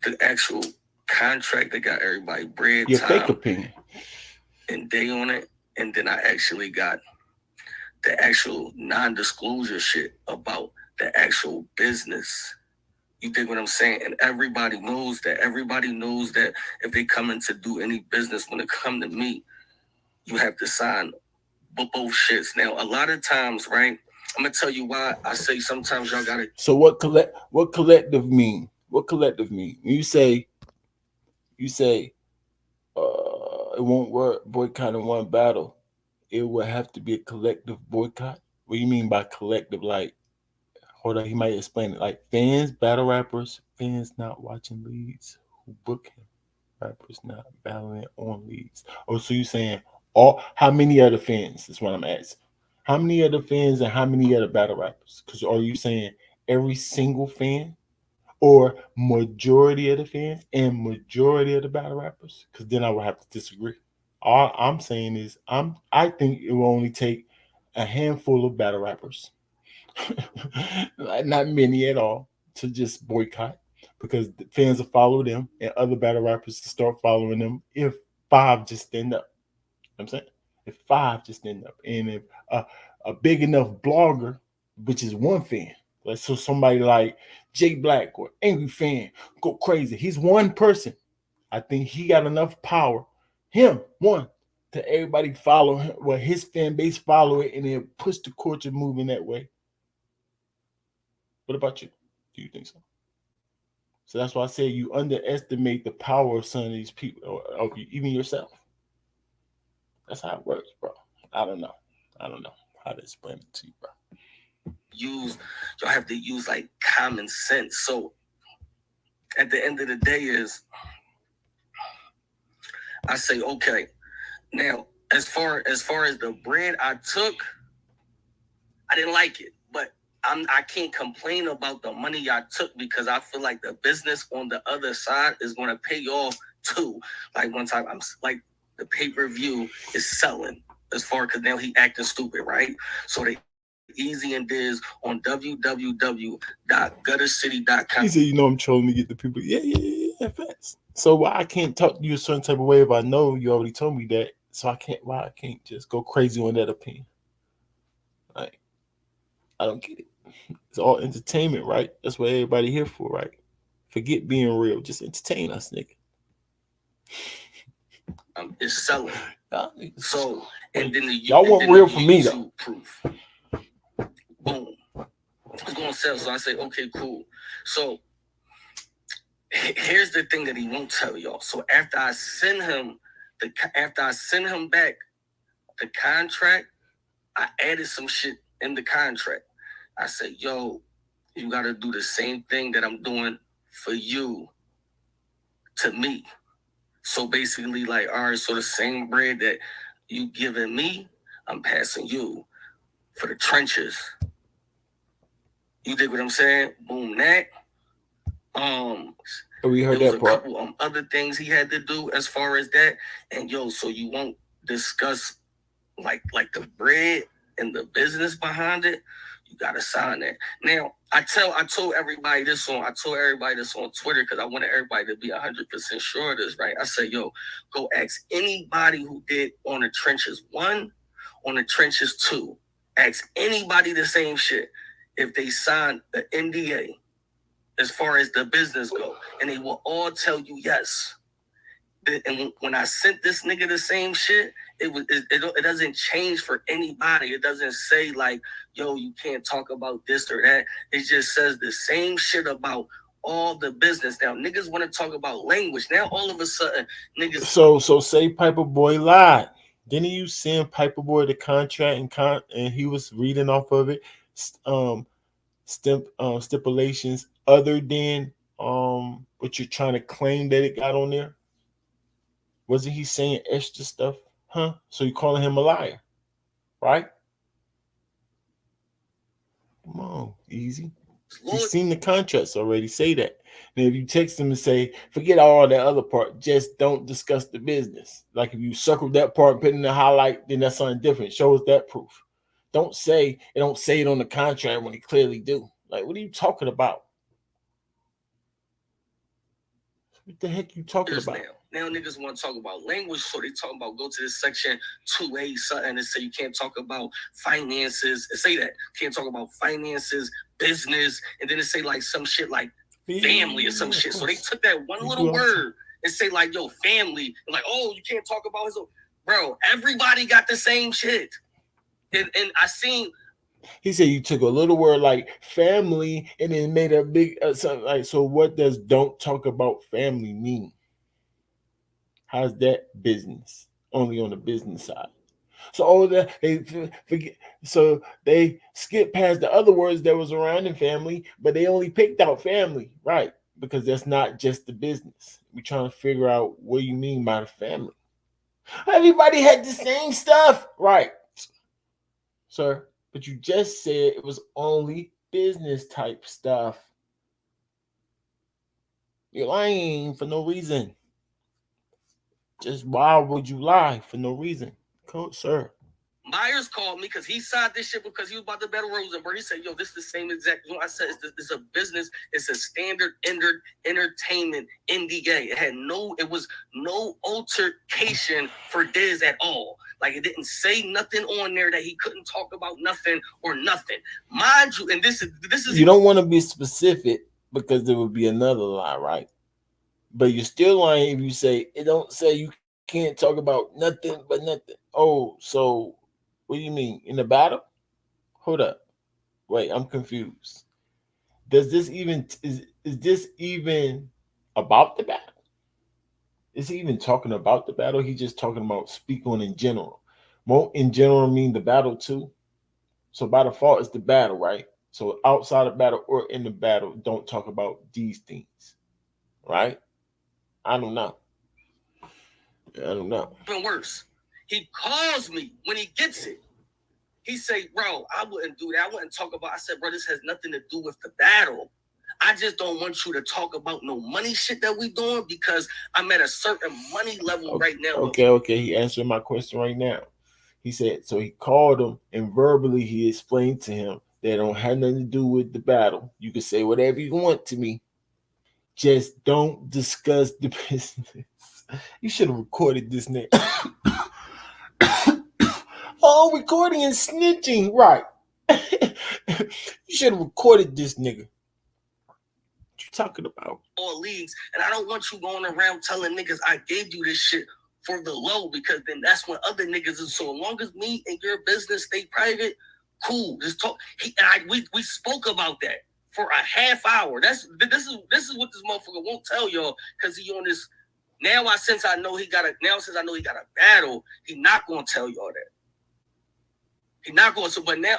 the actual contract that got everybody bread, Your time, fake opinion, and day on it, and then I actually got the actual non-disclosure shit about the actual business. You dig what I'm saying? And everybody knows that. Everybody knows that if they come in to do any business, when it come to me, you have to sign both shits. Now, a lot of times, right? I'm gonna tell you why I say sometimes y'all gotta. So what collective mean? What collective mean? You say it won't work boycott in one battle. It will have to be a collective boycott. What do you mean by collective? Like, hold on, he might explain it. Like fans, battle rappers, fans not watching leads who book him. Rappers not battling on leads. Oh, so you saying all? How many other fans? Is what I'm asking. How many other fans and how many other battle rappers? Because are you saying every single fan, or majority of the fans and majority of the battle rappers? Because then I would have to disagree. All I'm saying is I think it will only take a handful of battle rappers, not many at all, to just boycott, because the fans will follow them and other battle rappers to start following them if 5 just stand up. You know what I'm saying, if 5 just stand up, and if a big enough blogger, which is one fan, like so somebody like Jay Black or Angry Fan go crazy. He's one person. I think he got enough power. Him one to everybody follow him, well, his fan base follow it, and then push the culture moving that way. What about you? Do you think so? So that's why I say you underestimate the power of some of these people, or even yourself. That's how it works, bro. I don't know how to explain it to you, bro. Y'all have to use like common sense. So at the end of the day is I say, okay, now as far as the bread I took, I didn't like it, but I can't complain about the money I took because I feel like the business on the other side is going to pay off too. Like one time, I'm like the pay-per-view is selling as far because now he acting stupid, right? So they Eazy and Diz on www.guttercity.com. He said, you know, I'm trolling to get the people. Yeah, facts. So why I can't talk to you a certain type of way if I know you already told me that? So why I can't just go crazy on that opinion? Like, I don't get it. It's all entertainment, right? That's what everybody here for, right? Forget being real. Just entertain us, nigga. It's selling. So, and then y'all want real from me, though. Proof. Boom. It's going to sell. So I say, okay, cool. So here's the thing that he won't tell y'all. So after I send him back the contract, I added some shit in the contract. I said, yo, you got to do the same thing that I'm doing for you to me. So basically, like, all right, so the same bread that you giving me, I'm passing you. for the trenches. You dig what I'm saying? Boom, that. We heard there was that a part. couple other things he had to do as far as that. And yo, so you won't discuss like the bread and the business behind it. You gotta sign that. Now, I told everybody this on Twitter because I wanted everybody to be 100% sure of this, right? I said, yo, go ask anybody who did On the Trenches 1, On the Trenches 2. Ask anybody the same shit if they signed the NDA as far as the business go, and they will all tell you yes. And when I sent this nigga the same shit, it doesn't change for anybody. It doesn't say like, yo, you can't talk about this or that. It just says the same shit about all the business. Now niggas want to talk about language. Now all of a sudden niggas. So say Piper Boy lied. Didn't you send Piper Boy the contract and he was reading off of it? Stipulations other than what you're trying to claim that it got on there? Wasn't he saying extra stuff? Huh? So you calling him a liar, right? Come on, Eazy. He's seen the contracts already. Say that. And if you text him and say, forget all that other part, just don't discuss the business. Like if you circle that part and put in the highlight, then that's something different. Show us that proof. Don't say it on the contract when he clearly do. Like, what are you talking about? What the heck you talking about? Now niggas want to talk about language, so they talking about go to this section 2A something and say you can't talk about finances. Say that. Can't talk about finances, business, and then it say like some shit like family or some shit. So they took that one little word and say like, yo, family. And like, oh, you can't talk about his own. Bro, everybody got the same shit. And I seen. He said you took a little word like family and then made a big something like. So what does "don't talk about family" mean? How's that business? Only on the business side. So they forget. So they skip past the other words that was around in family, but they only picked out family, right? Because that's not just the business. We're trying to figure out what you mean by the family. Everybody had the same stuff, right, sir? But you just said it was only business type stuff. You're lying for no reason. Just why would you lie for no reason? Coach, sir. Myers called me because he signed this shit because he was about to battle Rosenberg. He said, yo, this is the same exact. You know, I said, it's a business. It's a standard entertainment NDA. It was no altercation for Diz at all. Like, it didn't say nothing on there that he couldn't talk about nothing or nothing. Mind you, and this is. You don't want to be specific because there would be another lie, right? But you're still lying if you say, it don't say you can't talk about nothing but nothing. Oh, so what do you mean? In the battle? Hold up. Wait, I'm confused. Does this even is this even about the battle? Is he even talking about the battle? He's just talking about speak on in general. Won't in general mean the battle too? So by default, it's the battle, right? So outside of battle or in the battle, don't talk about these things, right? I don't know. Even worse. He calls me when he gets it. He say, bro, I wouldn't do that. I wouldn't talk about. I said, bro, this has nothing to do with the battle. I just don't want you to talk about no money shit that we doing because I'm at a certain money level right now. Okay. He answered my question right now. He said, so he called him and verbally he explained to him that it don't have nothing to do with the battle. You can say whatever you want to me. Just don't discuss the business. You should have recorded this nigga. Oh, recording and snitching, right? You should have recorded this nigga. What you talking about? All leagues, and I don't want you going around telling niggas I gave you this shit for the low because then that's when other niggas is. So long as me and your business stay private, cool. Just talk. We spoke about that for a half hour. This is what this motherfucker won't tell y'all because he on this. Since I know he got a battle, he not gonna tell y'all that. He not going to. But now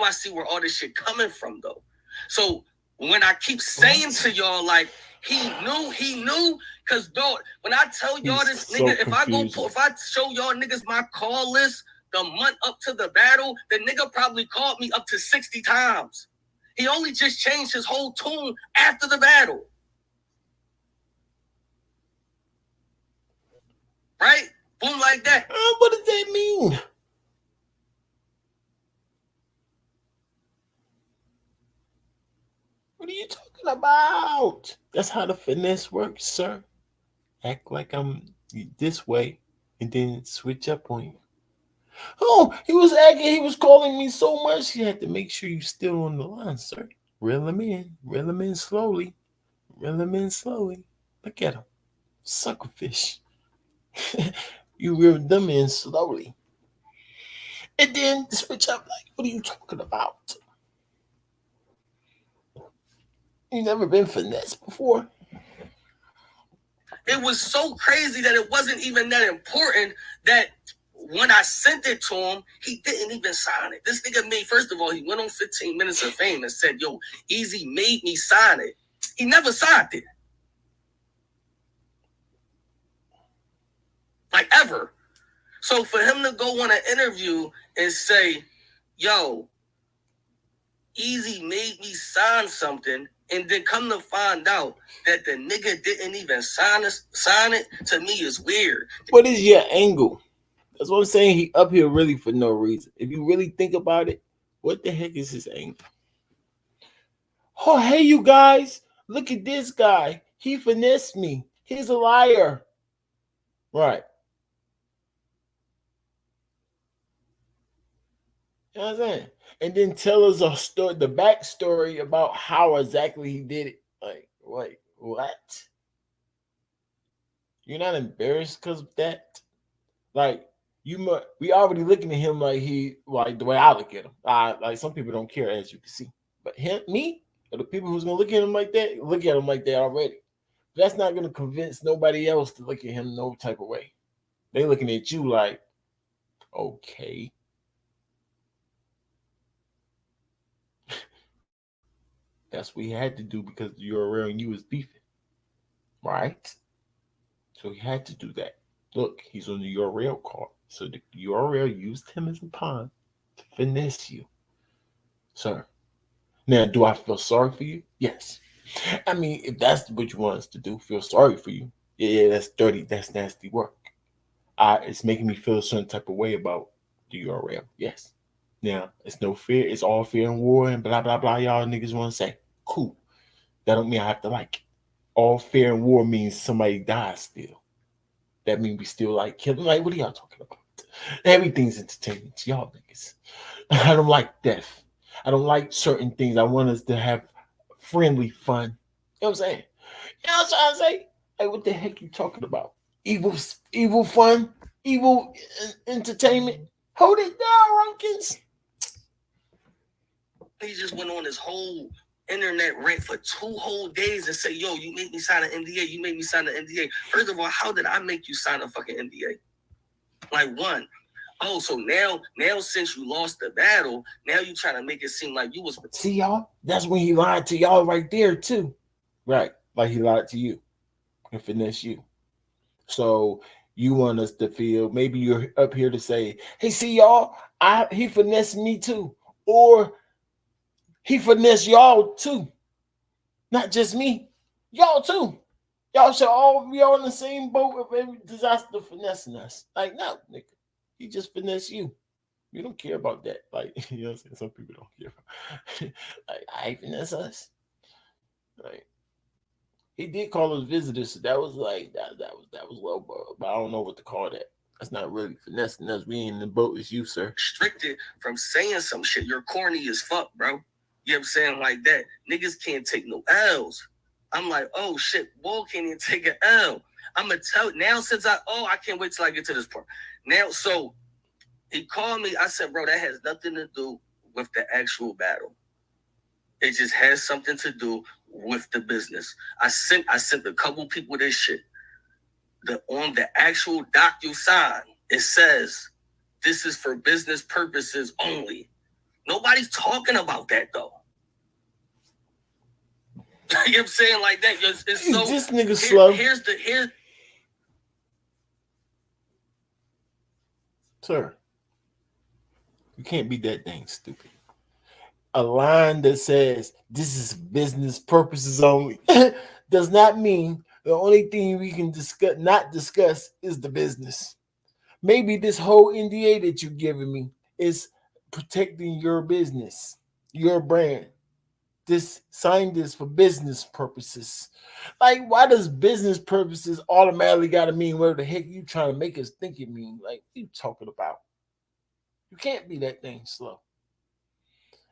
I see where all this shit coming from though. So when I keep saying to y'all like he knew, cause dog. When I tell y'all this nigga, if I show y'all niggas my call list, the month up to the battle, the nigga probably called me up to 60 times. He only just changed his whole tune after the battle. Right? Boom, like that. What does that mean? What are you talking about? That's how the finesse works, sir. Act like I'm this way and then switch up on you. Oh, he was calling me so much, he had to make sure you still on the line, sir. Reel him in slowly. Reel him in slowly. Look at him. Suckerfish. You reeled them in slowly. And then switch up like, what are you talking about? You never been finessed before? It was so crazy that it wasn't even that important that when I sent it to him, he didn't even sign it. This nigga made, first of all, he went on 15 Minutes of Fame and said, yo, Eazy made me sign it. He never signed it. Like, ever. So for him to go on an interview and say, yo, Eazy made me sign something, and then come to find out that the nigga didn't even sign it, to me is weird. What is your angle? That's what I'm saying. He up here really for no reason. If you really think about it, what the heck is his angle? Oh, hey, you guys. Look at this guy. He finessed me. He's a liar. Right. You know what I'm saying? And then tell us a story, the backstory about how exactly he did it. Like, wait, what? You're not embarrassed because of that? Like, we already looking at him like like the way I look at him. Like some people don't care, as you can see. But me, or the people who's gonna look at him like that already. That's not gonna convince nobody else to look at him no type of way. They looking at you like, okay. That's what he had to do because the URL and you was beefing. Right? So he had to do that. Look, he's on the URL card. So the URL used him as a pawn to finesse you. Sir. Now, do I feel sorry for you? Yes. I mean, if that's what you want us to do, feel sorry for you. Yeah, that's dirty. That's nasty work. It's making me feel a certain type of way about the URL. Yes. Now, it's no fear. It's all fear and war and blah, blah, blah. Y'all niggas want to say. Cool. That don't mean I have to like it. All fear and war means somebody dies still. That means we still like killing. Like, what are y'all talking about? Everything's entertainment to y'all niggas. I don't like death. I don't like certain things. I want us to have friendly fun. You know what I'm saying? You know what I'm trying to say? Hey, what the heck you talking about? Evil fun? Evil entertainment? Hold it down, Runkins. He just went on this whole internet rant for 2 whole days and say, yo, you made me sign an NDA. You made me sign an NDA. First of all, how did I make you sign a fucking NDA? Like, one. Oh, so now since you lost the battle, now you trying to make it seem like you was... See, y'all? That's when he lied to y'all right there, too. Right. Like he lied to you and finesse you. So you want us to feel, maybe you're up here to say, hey, see, y'all, he finessed me, too. Or he finessed y'all, too. Not just me. Y'all, too. Y'all should all be on the same boat with every disaster finessing us. Like, no, nigga. He just finesse you. You don't care about that. Like, you know what I'm saying? Some people don't care. Like, I finesse us. Like, he did call us visitors. So that was like that was low, bro. But I don't know what to call that. That's not really finessing us. We in the boat as you, sir. Restricted from saying some shit. You're corny as fuck, bro. You know what I'm saying? Like that. Niggas can't take no L's. I'm like, oh shit, Bull can't even take an L. I'm gonna tell now since I can't wait till I get to this part. Now, so he called me. I said, bro, that has nothing to do with the actual battle. It just has something to do with the business. I sent a couple people this shit. On the actual DocuSign, it says this is for business purposes only. Nobody's talking about that though. You know what I'm saying? Like that. It's so this nigga slow. Here's Sir, You can't be that dang stupid. A line that says this is business purposes only does not mean the only thing we can discuss is the business. Maybe this whole NDA that you're giving me is protecting your business, your brand. This signed this for business purposes. Like, why does business purposes automatically gotta mean whatever the heck you trying to make us think it mean? Like, what you talking about? You can't be that thing slow.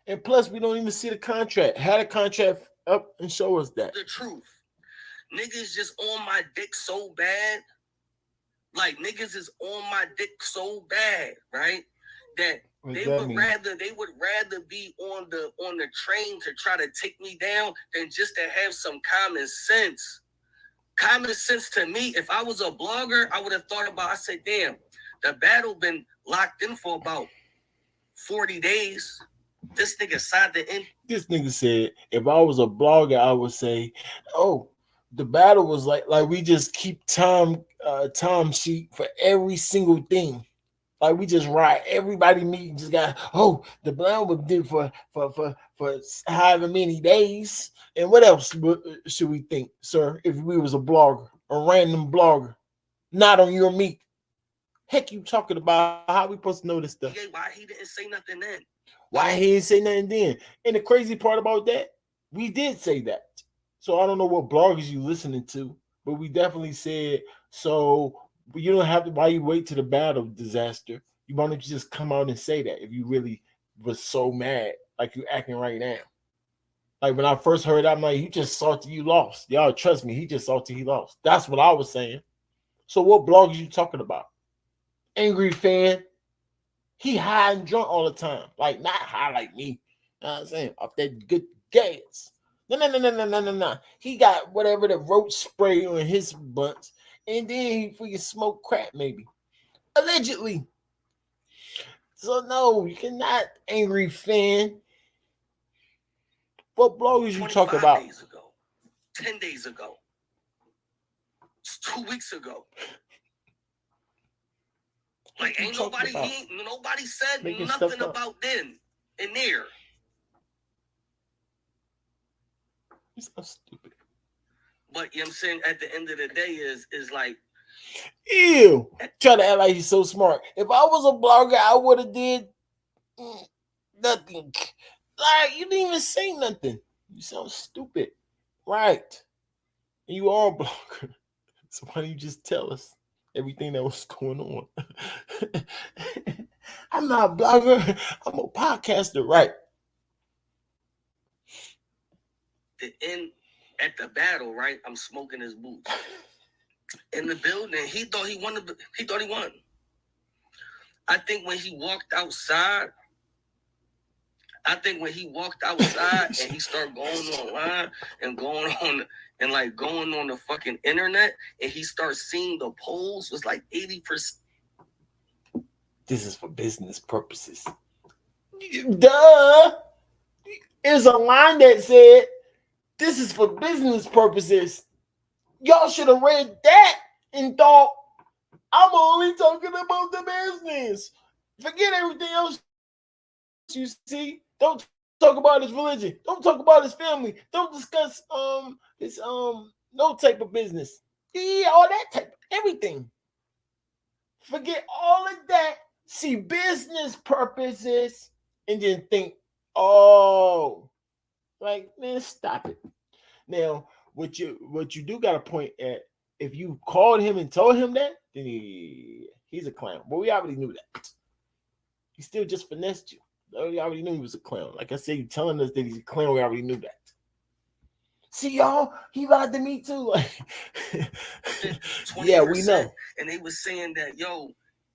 And plus, we don't even see the contract. Had a contract up and show us that. The truth. Niggas just on my dick so bad. Like, niggas is on my dick so bad, right? That they would rather be on the train to try to take me down than just to have some common sense. Common sense to me, if I was a blogger, I would have thought about, I said, damn, the battle been locked in for about 40 days. This nigga signed the end. This nigga said, if I was a blogger, I would say, oh, the battle was like we just keep time sheet for every single thing. Like, we just write everybody meeting just got, oh, the battle was did for however many days. And what else should we think, sir, if we was a blogger, a random blogger, not on your meet? Heck, you talking about how we supposed to know this stuff? Why he didn't say nothing then? Why he didn't say nothing then? And the crazy part about that, we did say that. So I don't know what bloggers you listening to, but we definitely said, so you don't have to, why you wait to the battle, Dizaster? You why don't you just come out and say that if you really was so mad like you acting right now? Like, when I first heard that, I'm like, he just salty you lost. Y'all trust me, he just salty he lost. That's what I was saying. So what bloggers you talking about? Angry fan. He high and drunk all the time. Like, not high like me. You know what I'm saying? Off that good gas. No. He got whatever the roach spray on his butts. And then he freaking smoke crack, maybe. Allegedly. So, no, you cannot, angry fan. What bloggers you talk about? days ago, 10 days ago, 2 weeks ago. Like, ain't nobody said Making nothing about then and there. He's so stupid. But you know what I'm saying, at the end of the day is like, ew, try to act like he's so smart. If I was a blogger, I would have did nothing. Like, you didn't even say nothing. You sound stupid. Right. And you are a blogger. So why don't you just tell us everything that was going on? I'm not a blogger. I'm a podcaster, right? At the battle, right? I'm smoking his boots. In the building, he thought he won. I think when he walked outside, and he started going online and going on the fucking internet, and he started seeing the polls was like 80%. This is for business purposes. Duh. There's a line that said, this is for business purposes. Y'all should have read that and thought, I'm only talking about the business. Forget everything else you see. Don't talk about his religion. Don't talk about his family. Don't discuss his no type of business. Yeah, all that type, everything. Forget all of that. See business purposes and then think, oh, like, man, stop it. Now, what you do got to point at, if you called him and told him that, then he's a clown. But we already knew that. He still just finessed you. We already knew he was a clown. Like I said, you telling us that he's a clown, we already knew that. See, y'all, he lied to me too. Like, yeah, we know. And they was saying that, yo,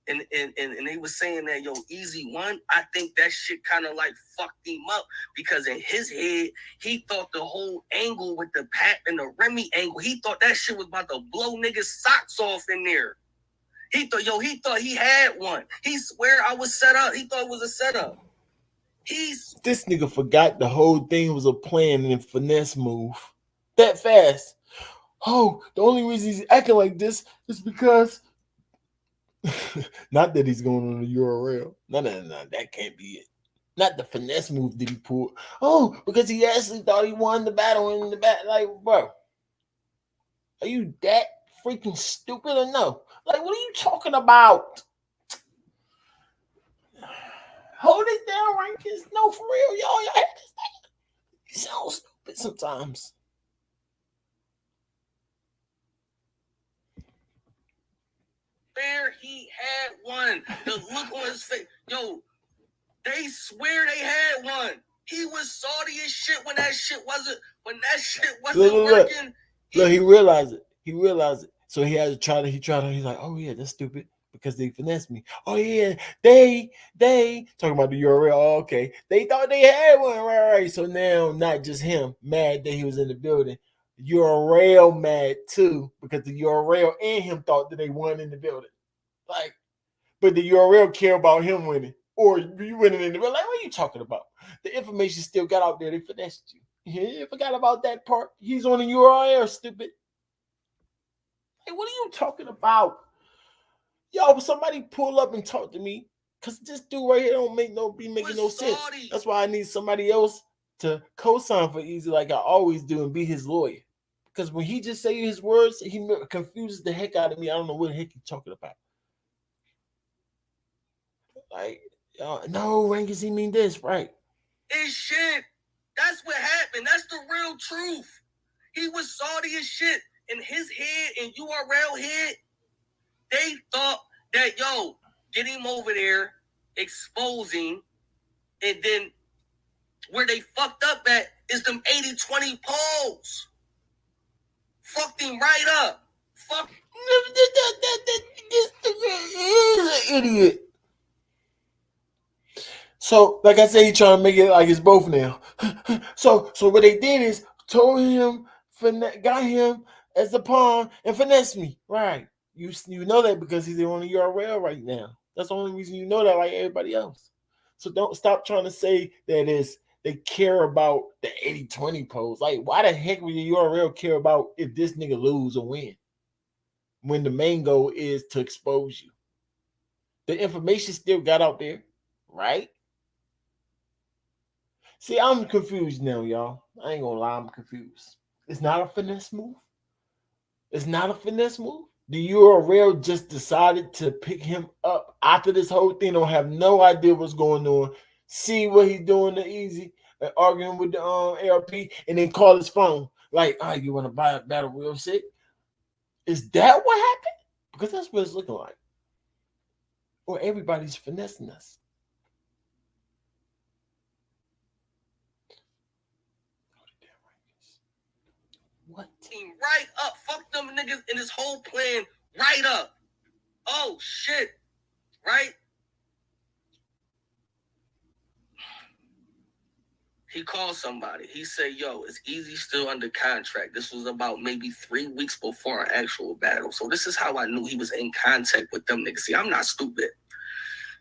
and they was saying that, yo, Eazy won. I think that shit kind of like fucked him up, because in his head, he thought the whole angle with the Pat and the Remy angle, he thought that shit was about to blow niggas' socks off in there. He thought he had one. He swear I was set up. He thought it was a setup. This nigga forgot the whole thing was a plan and a finesse move. That fast. Oh, the only reason he's acting like this is because Not that he's going on the URL. No, that can't be it. Not the finesse move that he pulled. Oh, because he actually thought he won the battle in the back. Like, bro, are you that freaking stupid or no? Like, what are you talking about? Hold it down, Rankins. No, for real, y'all had this thing. You sound stupid sometimes. There he had one. The look on his face. Yo, they swear they had one. He was salty as shit when that shit wasn't working. Look, he realized it. So he had to try to, he's like, oh yeah, that's stupid because they finessed me. Oh yeah, they talking about the URL. Oh, okay. They thought they had one, right. So now not just him mad that he was in the building. URL mad too because the URL and him thought that they won in the building. Like, but the URL care about him winning or you winning in the building. Like, what are you talking about? The information still got out there. They finessed you. You forgot about that part. He's on the URL, stupid. Hey, what are you talking about? Yo, somebody pull up and talk to me. Cause this dude right here don't making no sense. That's why I need somebody else to co-sign for Eazy like I always do and be his lawyer. Because when he just say his words, he confuses the heck out of me. I don't know what the heck he's talking about. Like, no, Rankins, he mean this, right? It's shit. That's what happened. That's the real truth. He was salty as shit. In his head, in URL head, they thought that, yo, get him over there, exposing, and then where they fucked up at is them 80-20 polls. Fucked him right up. Fuck. This is an idiot. So, like I said, he trying to make it like it's both now. So what they did is told him, got him as a pawn and finesse me. Right. You know that because he's on the URL right now. That's the only reason you know that, like everybody else. So don't stop trying to say that they care about the 80-20 polls. Like, why the heck would the URL care about if this nigga lose or win? When the main goal is to expose you. The information still got out there, right? See, I'm confused now, y'all. I ain't gonna lie, I'm confused. It's not a finesse move. It's not a finesse move. The URL just decided to pick him up after this whole thing. Don't have no idea what's going on. See what he's doing to Eazy, arguing with the ARP, and then call his phone. Like, you want to buy a battle real shit? Is that what happened? Because that's what it's looking like. Or everybody's finessing us. What? Right up. Fuck them niggas in this whole plan right up. Oh, shit. Right? He called somebody. He said, yo, is Eazy still under contract? This was about maybe 3 weeks before our actual battle. So this is how I knew he was in contact with them niggas. See, I'm not stupid.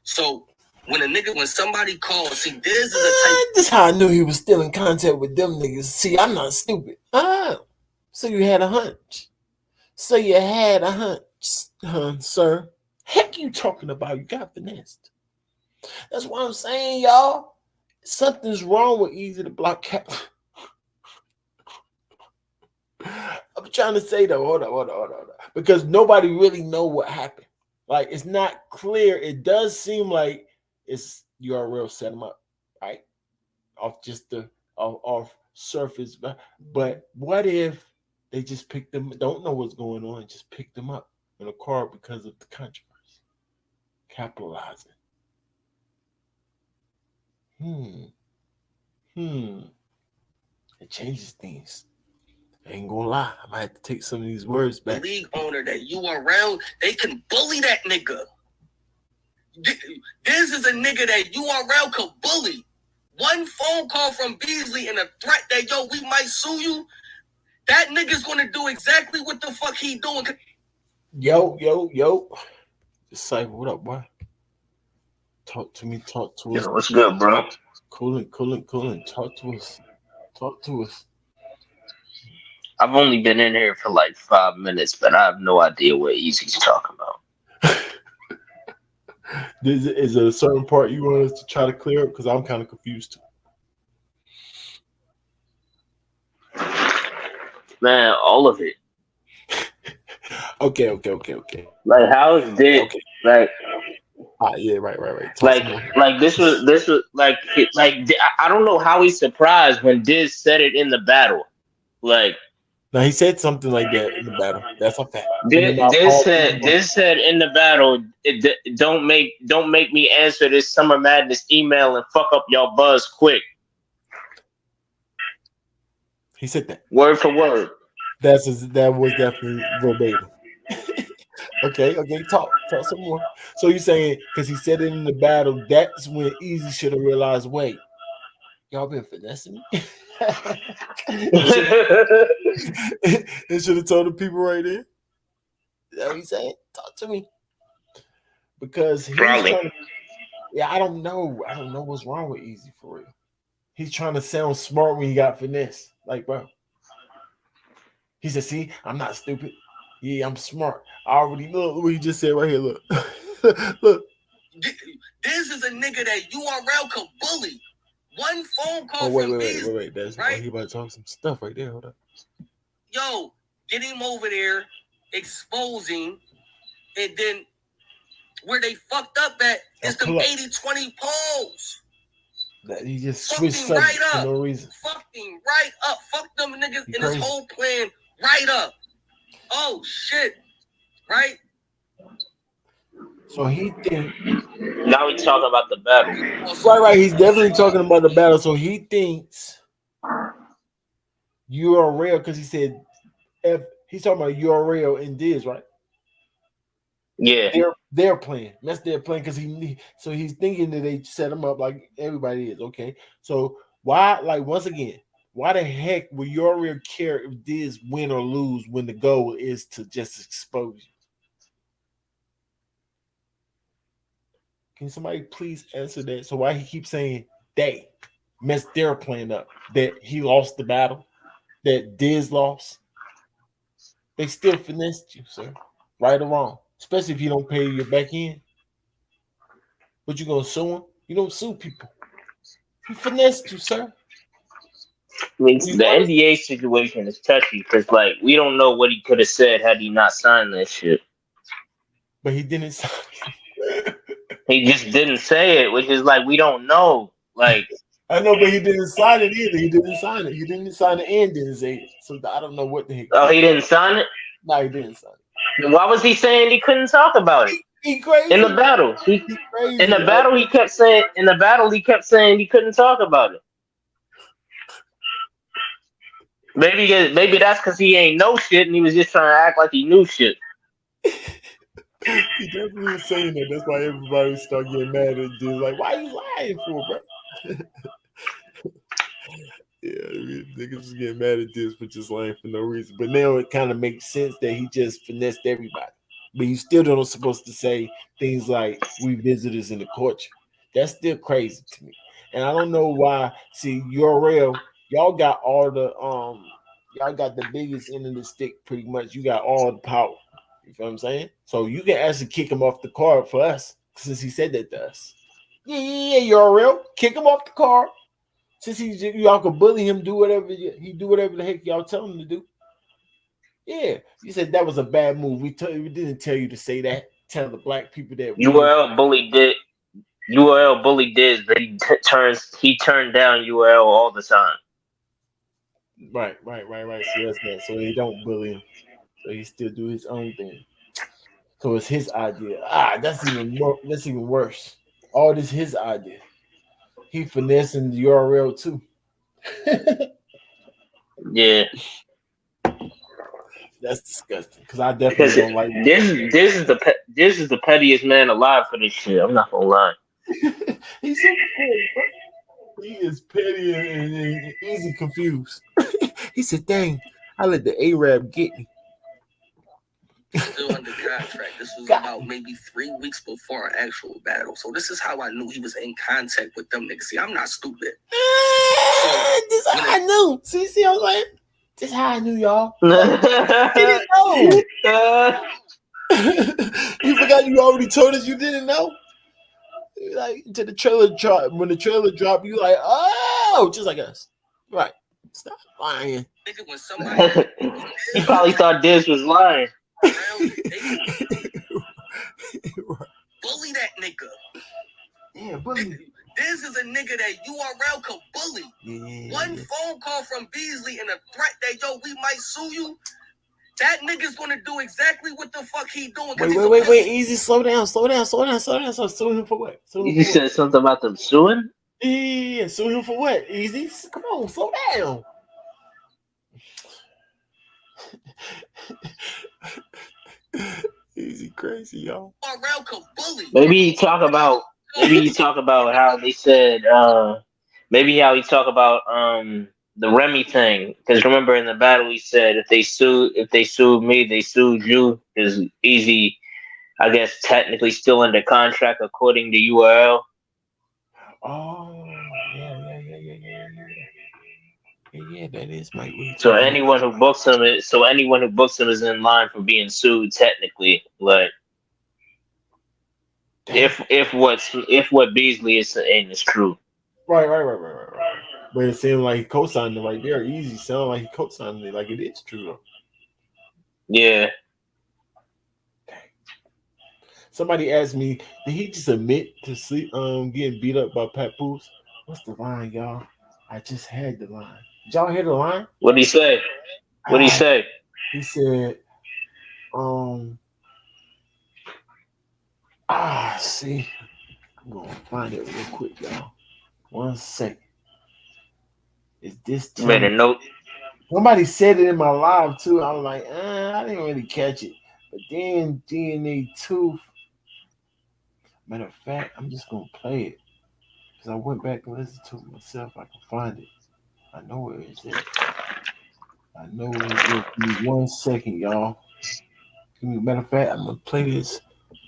So when somebody calls, see, this is a type. This is how I knew he was still in contact with them niggas. See, I'm not stupid. So you had a hunch. Sir. Heck you talking about? You got finessed. That's what I'm saying, y'all. Something's wrong with Eazy the Block Cap. I'm trying to say though, hold on. Because nobody really know what happened. Like, it's not clear. It does seem like it's URL set them up, right? Off just the off surface. But what if they just picked them, don't know what's going on, and just picked them up in a car because of the controversy? Capitalizing. It changes things. I ain't gonna lie. I might have to take some of these words back. The league owner that URL, they can bully that nigga. This is a nigga that URL could bully. One phone call from Beasley and a threat that, yo, we might sue you. That nigga's gonna do exactly what the fuck he doing. Yo. Disciple, what up, boy? Talk to me. Yo, what's good, bro? Coolin'. Talk to us. I've only been in here for like 5 minutes, but I have no idea what Eazy's talking about. Is there a certain part you want us to try to clear up? Because I'm kind of confused too. Man, all of it. Okay. Like, how is this? Okay. Like, Yeah, right. Talk like, some more. like this was I don't know how he's surprised when Diz said it in the battle. Like, Now he said something like that in the battle. That's a fact. And then I Diz said in the battle, don't make me answer this Summer Madness email and fuck up y'all buzz quick. he said that. Word for word. That was definitely verbatim. Okay. Talk some more. So you're saying because he said it in the battle, that's when Eazy should have realized, wait, y'all been finessing me. It should have told the people right there. Is that what he's saying? Talk to me. Because he's Probably. trying to, yeah, I don't know what's wrong with Eazy for real. He's trying to sound smart when he got finesse. Like, bro. He said, see, I'm not stupid. Yeah, I'm smart. I already know what he just said right here. Look. Look. This is a nigga that URL could bully. One phone call Oh, from wait. That's right? He about to talk some stuff right there. Hold up. Yo, get him over there, exposing, and then where they fucked up at is them 80-20 polls. That he just switched subjects for no reason. Fucking right up. Fuck them niggas in this whole plan right up. Oh shit. Right? So he think Now we talking about the battle. right. He's definitely talking about the battle. So he thinks URL because he said he's talking about URL and Diz, right? Yeah. They're playing. That's their plan because he's thinking that they set him up like everybody is. Okay. So why, like, once again, why the heck will URL care if Diz win or lose when the goal is to just expose you? Can somebody please answer that? So why he keeps saying they messed their plan up, that he lost the battle, that Diz lost? They still finessed you, sir. Right or wrong. Especially if you don't pay your back end. But you gonna sue him? You don't sue people. He finessed you, sir. I mean, the NDA situation is touchy because, like, we don't know what he could have said had he not signed that shit. But he didn't sign it. He just didn't say it, which is like we don't know. Like, I know, but he didn't sign it either. He didn't sign it. He didn't sign it and didn't say it. So I don't know what the heck. Oh, he didn't sign it? No, he didn't sign it. Why was he saying he couldn't talk about it? He crazy. In the battle. He crazy. In the battle, he kept saying he couldn't talk about it. Maybe that's because he ain't know shit and he was just trying to act like he knew shit. He definitely was saying that. That's why everybody started getting mad at Diz. Like, why are you lying for, bro? Yeah, niggas was getting mad at Diz for just lying for no reason. But now it kind of makes sense that he just finessed everybody. But you still don't supposed to say things like we visitors in the court. That's still crazy to me. And I don't know why. See, URL, y'all got all the y'all got the biggest end of the stick pretty much. You got all the power. You feel what I'm saying? So you can actually kick him off the card for us since he said that to us. Yeah, URL. Kick him off the card. Since y'all can bully him, do whatever he do whatever the heck y'all tell him to do. Yeah, you said that was a bad move. We didn't tell you to say that. Tell the black people that URL bullied Diz, but he turned down URL all the time. Right. So that's that. So they don't bully him. So he still do his own thing. So it's his idea. That's even worse. All this his idea. He finessing the URL too. Yeah. That's disgusting. Because I definitely don't like this is the pettiest man alive for this shit. I'm not gonna lie. He's so petty, bro. He is petty and easy confused. He said, dang, I let the Arab get me. Still under contract. This was about maybe 3 weeks before our actual battle. So this is how I knew he was in contact with them niggas. See, I'm not stupid. This is how I knew. See, I was like, this is how I knew, y'all. Didn't know. You forgot you already told us you didn't know? Like to the trailer drop. When the trailer drop, you like, oh, just like us. Right. Stop lying. Nigga, when somebody He probably thought Diz was lying. bully that nigga. Yeah, bully. This is a nigga that URL could bully. Yeah. One phone call from Beasley and a threat that, yo, we might sue you. That nigga's gonna do exactly what the fuck he doing. Wait, Easy, slow down. So sue him for what? You said something about them suing? Yeah, sue him for what? Easy, come on, slow down. Easy crazy, y'all. URL could bully. Maybe you talk about how they said maybe how he talk about the Remy thing, because remember in the battle he said if they sued me, they sued you, because Eazy, I guess, technically still under contract according to URL. Oh, yeah, that is Mike. So anyone who books him is in line for being sued technically. Like if what Beasley is saying is true. Right. But it seemed like he co-signed it right there. Easy sound like he co-signed it, like it is true though. Yeah. Somebody asked me, did he just admit to getting beat up by Papoose? What's the line, y'all? I just had the line. Did y'all hear the line? What did he say? He said, see. I'm gonna find it real quick, y'all. 1 second. Is this you made a note? Somebody said it in my live too. I was like, I didn't really catch it. But then DNA Tooth. Matter of fact, I'm just gonna play it. Because I went back and listened to it myself. I can find it. I know where it's at. Give me 1 second, y'all. Matter of fact, I'm gonna play this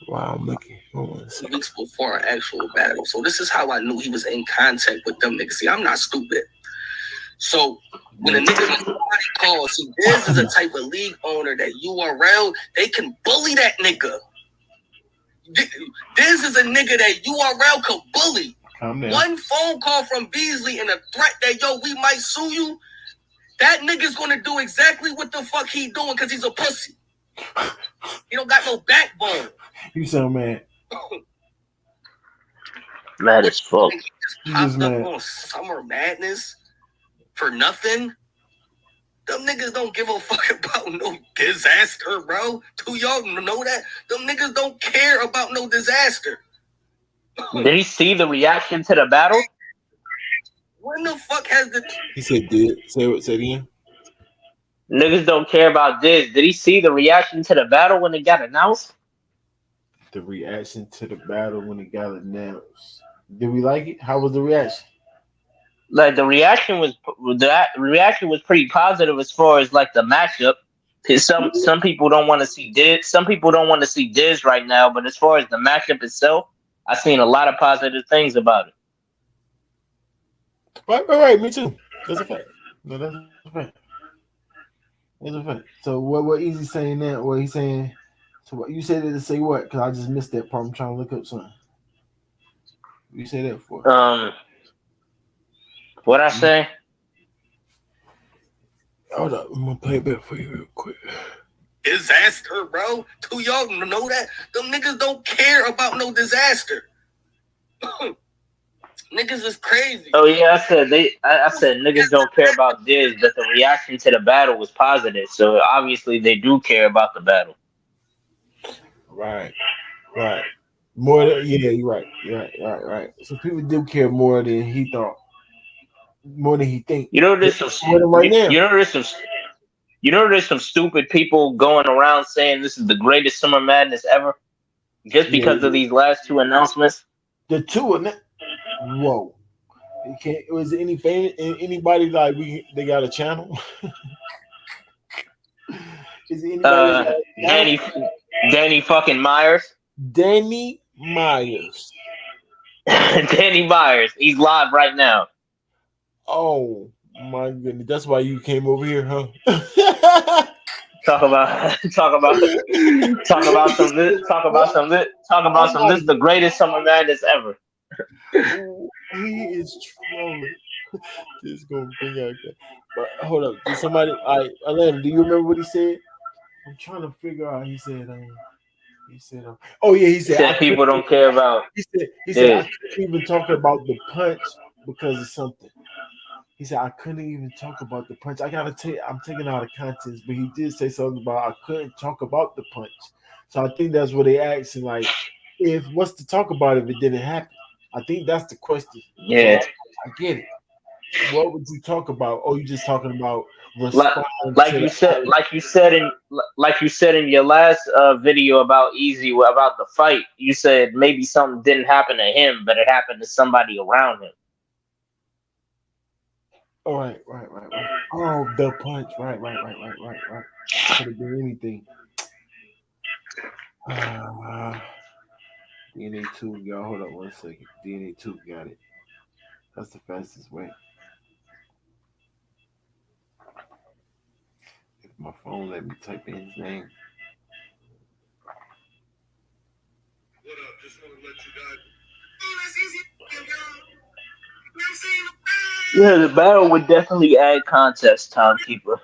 while I'm looking. Hold on a second. Weeks before our actual battle. So this is how I knew he was in contact with them niggas. See, I'm not stupid. So when a nigga calls, see, this is a type of league owner that URL, they can bully that nigga. This is a nigga that URL could bully. One phone call from Beasley and a threat that, yo, we might sue you. That nigga's gonna do exactly what the fuck he doing because he's a pussy. He don't got no backbone. You sound mad. Mad as fuck. Popped up on Summer Madness for nothing. Them niggas don't give a fuck about no disaster, bro. Do y'all know that? Them niggas don't care about no disaster. Did he see the reaction to the battle? When the fuck has the... He said did. Say it again. Niggas don't care about this. Did he see the reaction to the battle when it got announced? The reaction to the battle when it got announced. Did we like it? How was the reaction? Like the reaction was pretty positive as far as like the matchup. Some people don't want to see Diz. Some people don't want to see Diz right now. But as far as the matchup itself, I've seen a lot of positive things about it. Right. Me too. That's a fact. No, that's a fact. That's a fact. So what Eazy saying now? What he's saying? So what you said it to say what? Because I just missed that part. I'm trying to look up something. What you say that for? What I say? Hold up, I'm gonna play it back for you real quick. Disaster, bro. Do y'all know that? Them niggas don't care about no disaster. Niggas is crazy. Oh yeah, I said niggas don't care about Diz, but the reaction to the battle was positive. So obviously they do care about the battle. Right. More than you're right. So people do care more than he thought. More than he think. You know there's some there's some stupid people going around saying this is the greatest Summer Madness ever just because of these last two announcements. The two of them. Whoa. Was any famous anybody like they got a channel? Is anybody Danny fucking Myers? Danny Myers. Danny Myers. He's live right now. Oh my goodness. That's why you came over here, huh? Talk about some this the greatest summer madness ever. Ooh, he is trolling. This gonna bring out that. But hold up, did somebody? Atlanta, do you remember what he said? I'm trying to figure out. He said. Oh yeah, he He said I said couldn't. people don't care about He said I yeah. couldn't even talk about the punch because of something. He said I couldn't even talk about the punch. I gotta take. I'm taking out of context, but he did say something about I couldn't talk about the punch. So I think that's what they asking. Like, if what's to talk about if it didn't happen? I think that's the question. So Yeah. I get it. What would you talk about? Oh, you just talking about Like, respond to the like you said in your last video about Easy about the fight, you said maybe something didn't happen to him, but it happened to somebody around him. All right. Oh, the punch. Right. Could have been anything. DNA two, y'all. Hold up 1 second. DNA two got it. That's the fastest way. If my phone let me type in his name. What up? Just want to let you guys. Yeah, the battle would definitely add contest, timekeeper.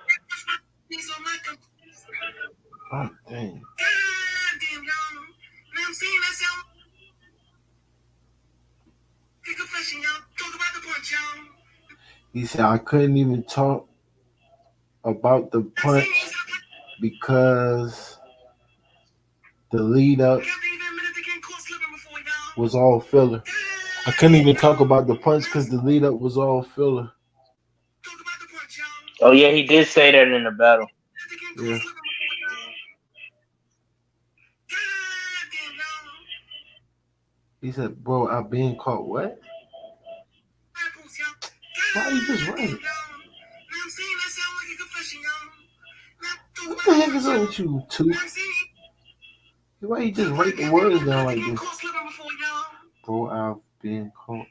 Oh dang. He said I couldn't even talk about the punch because the lead up was all filler. I couldn't even talk about the punch because the lead up was all filler. Oh yeah, he did say that in the battle. Yeah. He said, bro, I've been caught. What? Why you just running? What the heck is up with you, two? Why you just write the words down like this? Bro, I've been caught.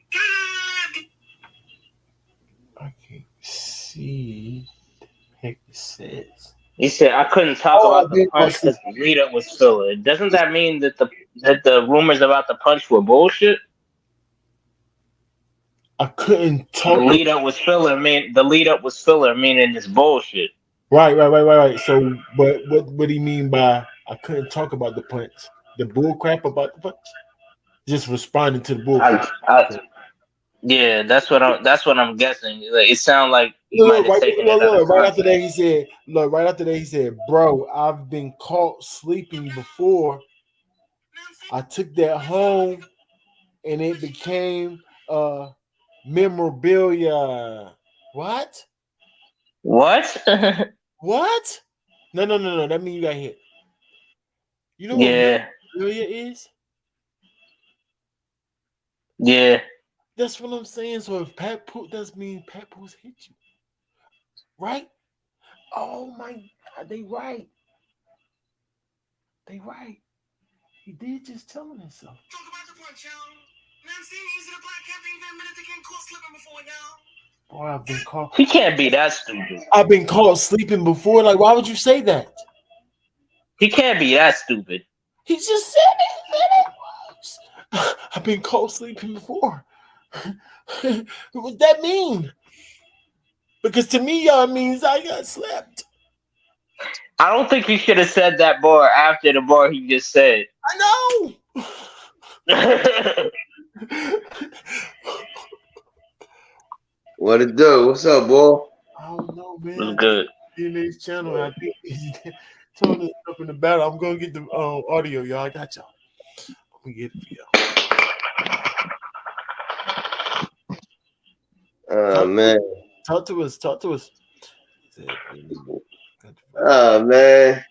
I can't see the heck it says. He said I couldn't talk Oh, about I've the been punch because the lead up was filler. Doesn't that mean that the rumors about the punch were bullshit? I couldn't The talk. lead up was filler. Meaning it's bullshit. Right. So, but what do you mean by I couldn't talk about the punch? The bull crap about the punch? Just responding to the bull crap. Yeah, that's what I'm guessing. Like, it sounds like he might Look, have taken it out of right after that context. he said, look, right after that he said, bro, I've been caught sleeping before. I took that home and it became memorabilia. What? What? What? No. That means you got hit. You know what Yeah, memorabilia is? yeah. That's what I'm saying. So if Pat Poot does mean Pat Poot's hit you, right? Oh my God, they right. They right. He did just tell him himself. Boy, I've been caught. He can't be that stupid. I've been caught sleeping before. Like, why would you say that? He can't be that stupid. He just said it. I've been caught sleeping before. What would that mean? Because to me, y'all means I got slept. I don't think he should have said that bar after the bar he just said. I know. What it do? What's up, boy? I don't know, man. It was good. DNA's channel. I think he's telling us up in the battle. I'm gonna get the audio, y'all. I got y'all. I'm gonna get it for y'all. Man. Talk to us. Man.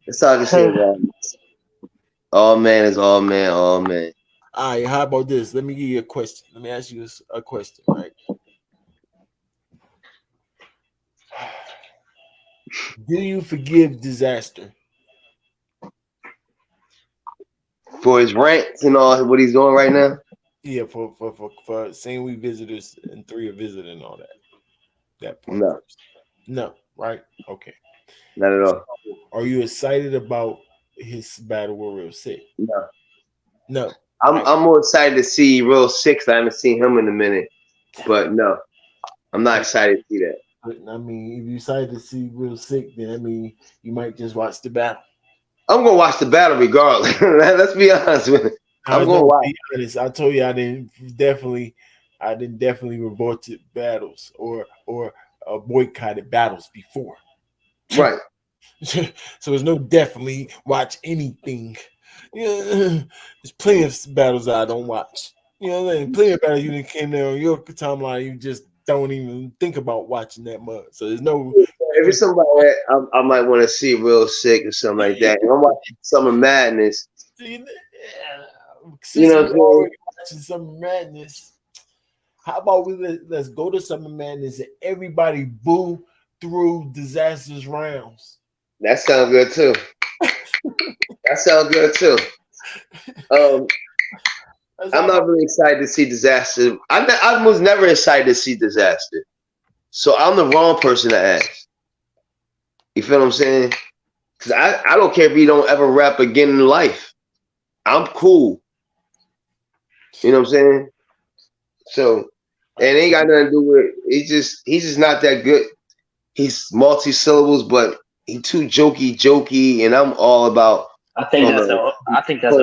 Let's talk shit about it. All man is all man, all man. All right, how about this? Let me give you a question. Let me ask you a question, right? Do you forgive Dizaster? For his rants and all what he's doing right now? Yeah, for saying we visitors and 3 are visiting and all that. That part. No. No, right? Okay. Not at all. Are you excited about his battle with Real Sick? No. No. I'm more excited to see Real Six. I haven't seen him in a minute. But no. I'm not excited to see that. I mean, if you excited to see Real Sick, then I mean you might just watch the battle. I'm gonna watch the battle regardless. Let's be honest with it. I'm gonna watch. Be honest. I told you I didn't definitely revolted battles or boycotted battles before. Right. So there's no definitely watch anything. Yeah, there's plenty of battles that I don't watch. You know what I mean? Plenty of battles you came there on your timeline, you just don't even think about watching that much. So there's no. If it's somebody that I might want to see Real Sick or something like that, and I'm watching Summer Madness. You know what I'm saying? Watching Summer Madness. How about let's go to Summer Madness and everybody boo through Dizaster's rounds. That sounds good too. That sounds good too. I'm not really excited to see Dizaster. I was never excited to see Dizaster. So I'm the wrong person to ask. You feel what I'm saying? Because I don't care if he don't ever rap again in life. I'm cool. You know what I'm saying? So it ain't got nothing to do with he's just not that good. He's multi-syllables, but he too jokey, and I'm all about I think that's an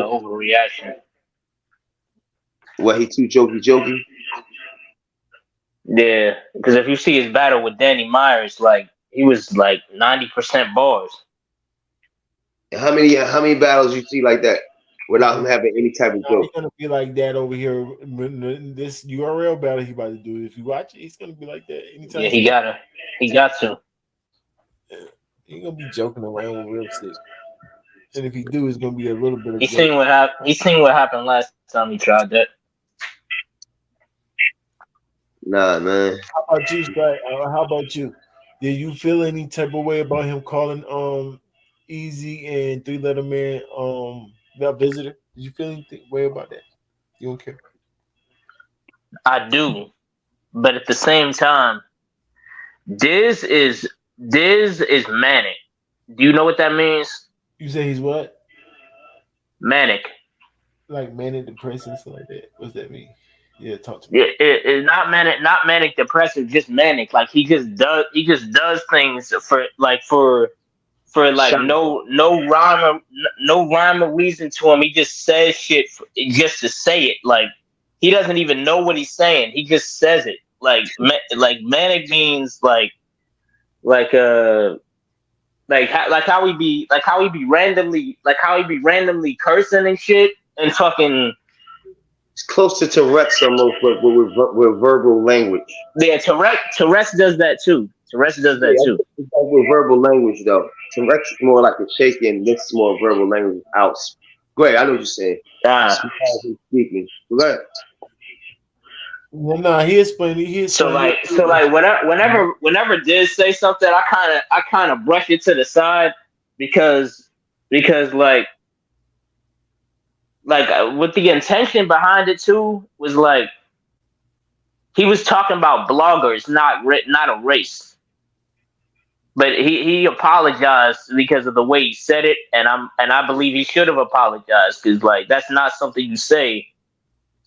overreaction. What, he too jokey? Yeah, because if you see his battle with Danny Myers, like he was like 90% bars. How many battles you see like that without him having any type of joke? He's gonna be like that over here. This URL battle he about to do. If you watch it, he's gonna be like that anytime. Yeah, he got to. He gonna be joking around with Real Sick, and if he do, it's gonna be a little bit of. He seen what happened last time he tried that. Nah, man. How about you, Scott? How about you? Did you feel any type of way about him calling Eazy and Three Letter Man that visitor? Did you feel anything way about that? You don't care? I do, but at the same time, Diz is manic. Do you know what that means? You say he's what? Manic. Like manic depressive, something like that. What's that mean? Yeah, talk to me. Yeah, it's not manic depressive, just manic. Like he just does things for no rhyme or reason to him. He just says shit just to say it. Like he doesn't even know what he's saying. He just says it. Like manic means like how he be randomly cursing and shit and fucking. It's close to Tourette's almost with verbal language. Yeah, Tourette's does that too. It's like with verbal language though. Tourette's is more like a shaking. This is more verbal language out. Great, I know what you're saying. Speaking. Go ahead. Well, nah, he explained. So whenever Diz say something, I kind of brush it to the side because with the intention behind it too was like he was talking about bloggers, not a race. But he apologized because of the way he said it, and I believe he should have apologized because like that's not something you say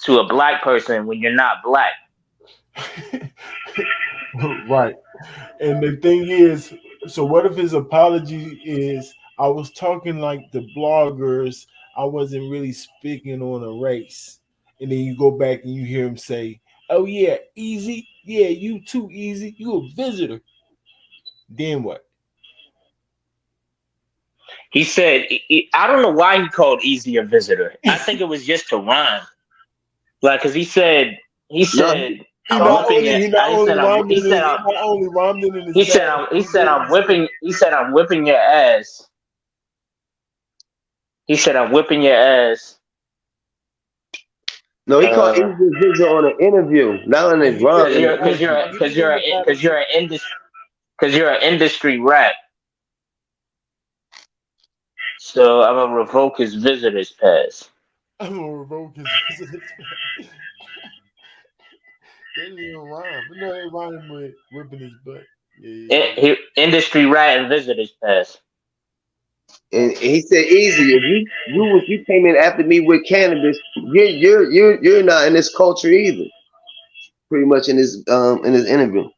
to a black person when you're not black. Right. And the thing is, so what if his apology is I was talking like the bloggers, I wasn't really speaking on a race. And then you go back and you hear him say, oh yeah, Eazy, yeah, you too, Eazy, you a visitor. Then what? He said, I don't know why he called Eazy a visitor. I think it was just to rhyme. Like, cause he said, I'm whipping your ass. He said, I'm whipping your ass. No, he called Eazy a visitor on an interview, not on his rhyme. Because you're an industry rap. So I'm gonna revoke his visitor's pass. I'm gonna revoke his visitor's pass. That didn't even rhyme. No, it rhymed with whipping his butt. Industry rat and visitors pass. And he said, "Easy, if you came in after me with cannabis, you're not in this culture either." Pretty much in his interview.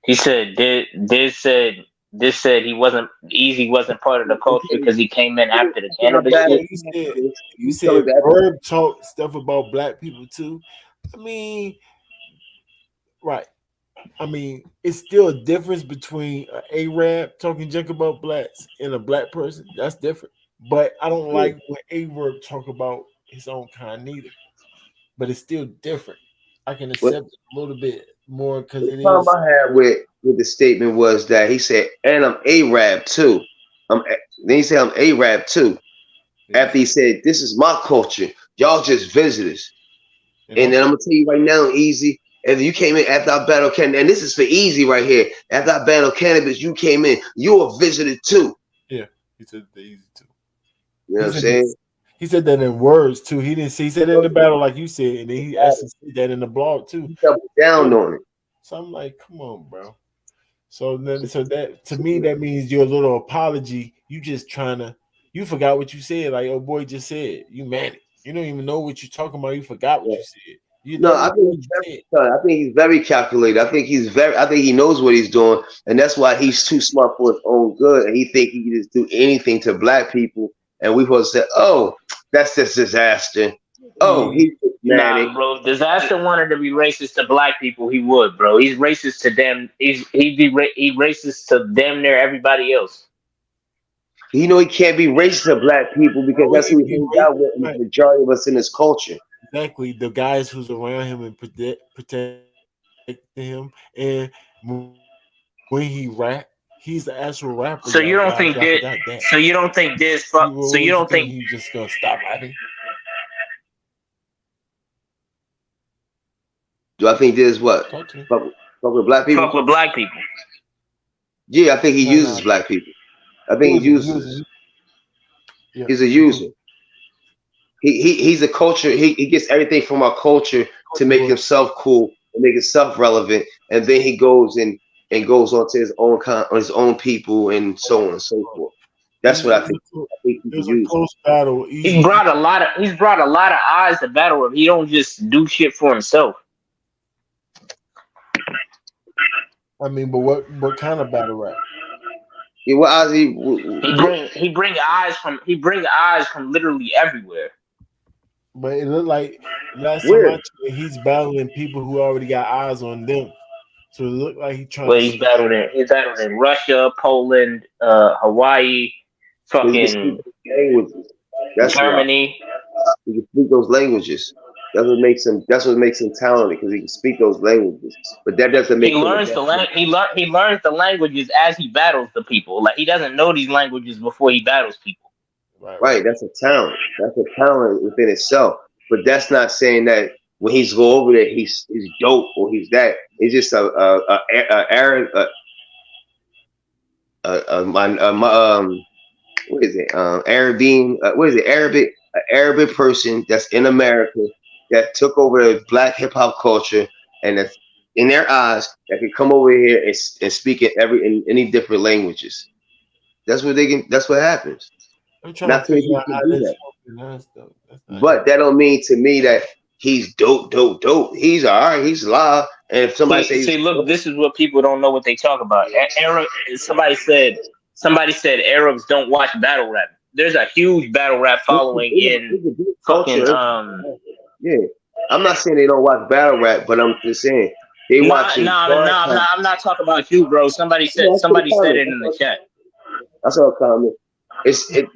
He said this said he wasn't Easy wasn't part of the culture because he came in after the cannabis Bad shit. as You you coming said back. Verb talk stuff about black people too. I mean, right. I mean, it's still a difference between an Arab talking junk about blacks and a black person. That's different. But I don't like when Arab talk about his own kind neither. But it's still different. I can What accept it a little bit more because the it problem is. I had with the statement was that he said, "And I'm Arab too." Then he said, "I'm Arab too." After he said, "This is my culture. Y'all just visitors." And then I'm gonna tell you right now, Easy. If you came in after I battled cannabis, and this is for Easy right here. After I battled cannabis, you came in. You're a visitor too. Yeah, he said the Easy too. You know what I'm saying? He said that in words too. He didn't say he said it in the battle like you said, and then he actually said that in the blog too. He doubled down on it. So I'm like, come on, bro. So that to me that means your little apology. You just trying to you forgot what you said. Like oh boy just said you manic. You don't even know what you're talking about. You forgot what Yeah. you said. You No, don't I even know think what he's you said. I think he's very calculated. I think he knows what he's doing, and that's why he's too smart for his own good. And he think he can just do anything to black people. And we supposed to say, "Oh, that's just disaster." Oh, Yeah. he's just manic. Nah, bro. Disaster wanted to be racist to black people. He would, bro. He's racist to them. He racist to damn near everybody else. You know he can't be racist to black people because Oh, that's who he he hangs racist, out with. And right. the majority of us in his culture. Exactly. The guys who's around him and protect him, and when he rap, he's the actual rapper, So you y'all don't guys. think Y'all that? forgot that. So you don't think this? So What you would you don't think think? he's just gonna stop rapping? Do I think this what Talk to me. fuck with black people? Fuck with black people. Yeah, I think he No, uses no. black people. I think he uses. Using. Yeah, He's a he do. user. He's a culture. He gets everything from our culture to make Culture himself cool and make himself relevant, and then he goes and goes on to his own on his own people and so on and so forth. That's what I think. I think It he's a was a user. close battle. He's Easy. brought a lot of. He's brought a lot of eyes to battle with. He don't just do shit for himself. I mean, but what kind of battle rap? Yeah, what Ozzy? He bring eyes from literally everywhere. But it looked like last time I Where? checked, he's battling people who already got eyes on them. So it looked like he's trying Well, to see. he's battled in Russia, Poland, Hawaii, So he can speak fucking those languages. That's why Germany. he can speak those languages. That's what makes him. That's what makes him talented because he can speak those languages. But that doesn't He make him the learns best. he learns the languages as he battles the people. Like he doesn't know these languages before he battles people. Right, that's a talent. That's a talent within itself. But that's not saying that when he's go over there, he's dope or he's that. It's just what is it? Arabian. What is it? Arabic. An Arabic person that's in America that took over the black hip hop culture and that's in their eyes that can come over here and speak in any different languages. That's what they can. That's what happens. I'm trying Not to too many figure people out can how do this that. fucking nice though. That's not But that don't mean to me that he's dope. He's all right. He's live. And if somebody says, See, look, this is what people don't know what they talk about. Arab, somebody said Arabs don't watch battle rap. There's a huge battle rap following in it's a big fucking culture. Yeah, I'm not saying they don't watch battle rap, but I'm just saying they watching. I'm not talking about you, bro. Somebody No, said it in the chat. that's all comment.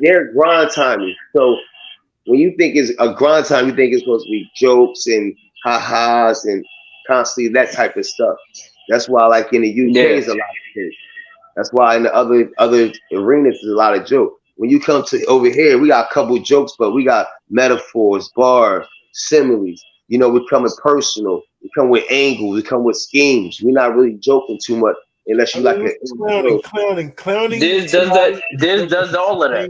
They're grind timing. So when you think it's a grind time, you think it's supposed to be jokes and ha-has and constantly that type of stuff. That's why, like in the UK, Yeah. is a lot of jokes. That's why in the other arenas, there's a lot of jokes. When you come to over here, we got a couple jokes, but we got metaphors, bars, similes. You know, we coming personal. We come with angles. We come with schemes. We're not really joking too much unless I you like mean, a clowning This does that. somebody This does all of that.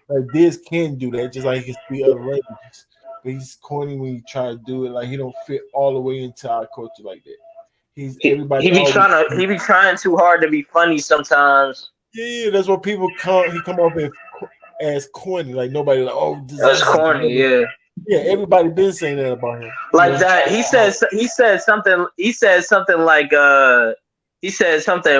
like this can do that, just like he can speak other languages. But he's corny when you try to do it. Like he don't fit all the way into our culture like that. Everybody He be always. he be trying too hard to be funny sometimes. Yeah, that's what people come. He come off as corny. Like nobody like, oh, That's Dizaster. corny, yeah. Yeah, everybody been saying that about him. Like that. He said something. He said something.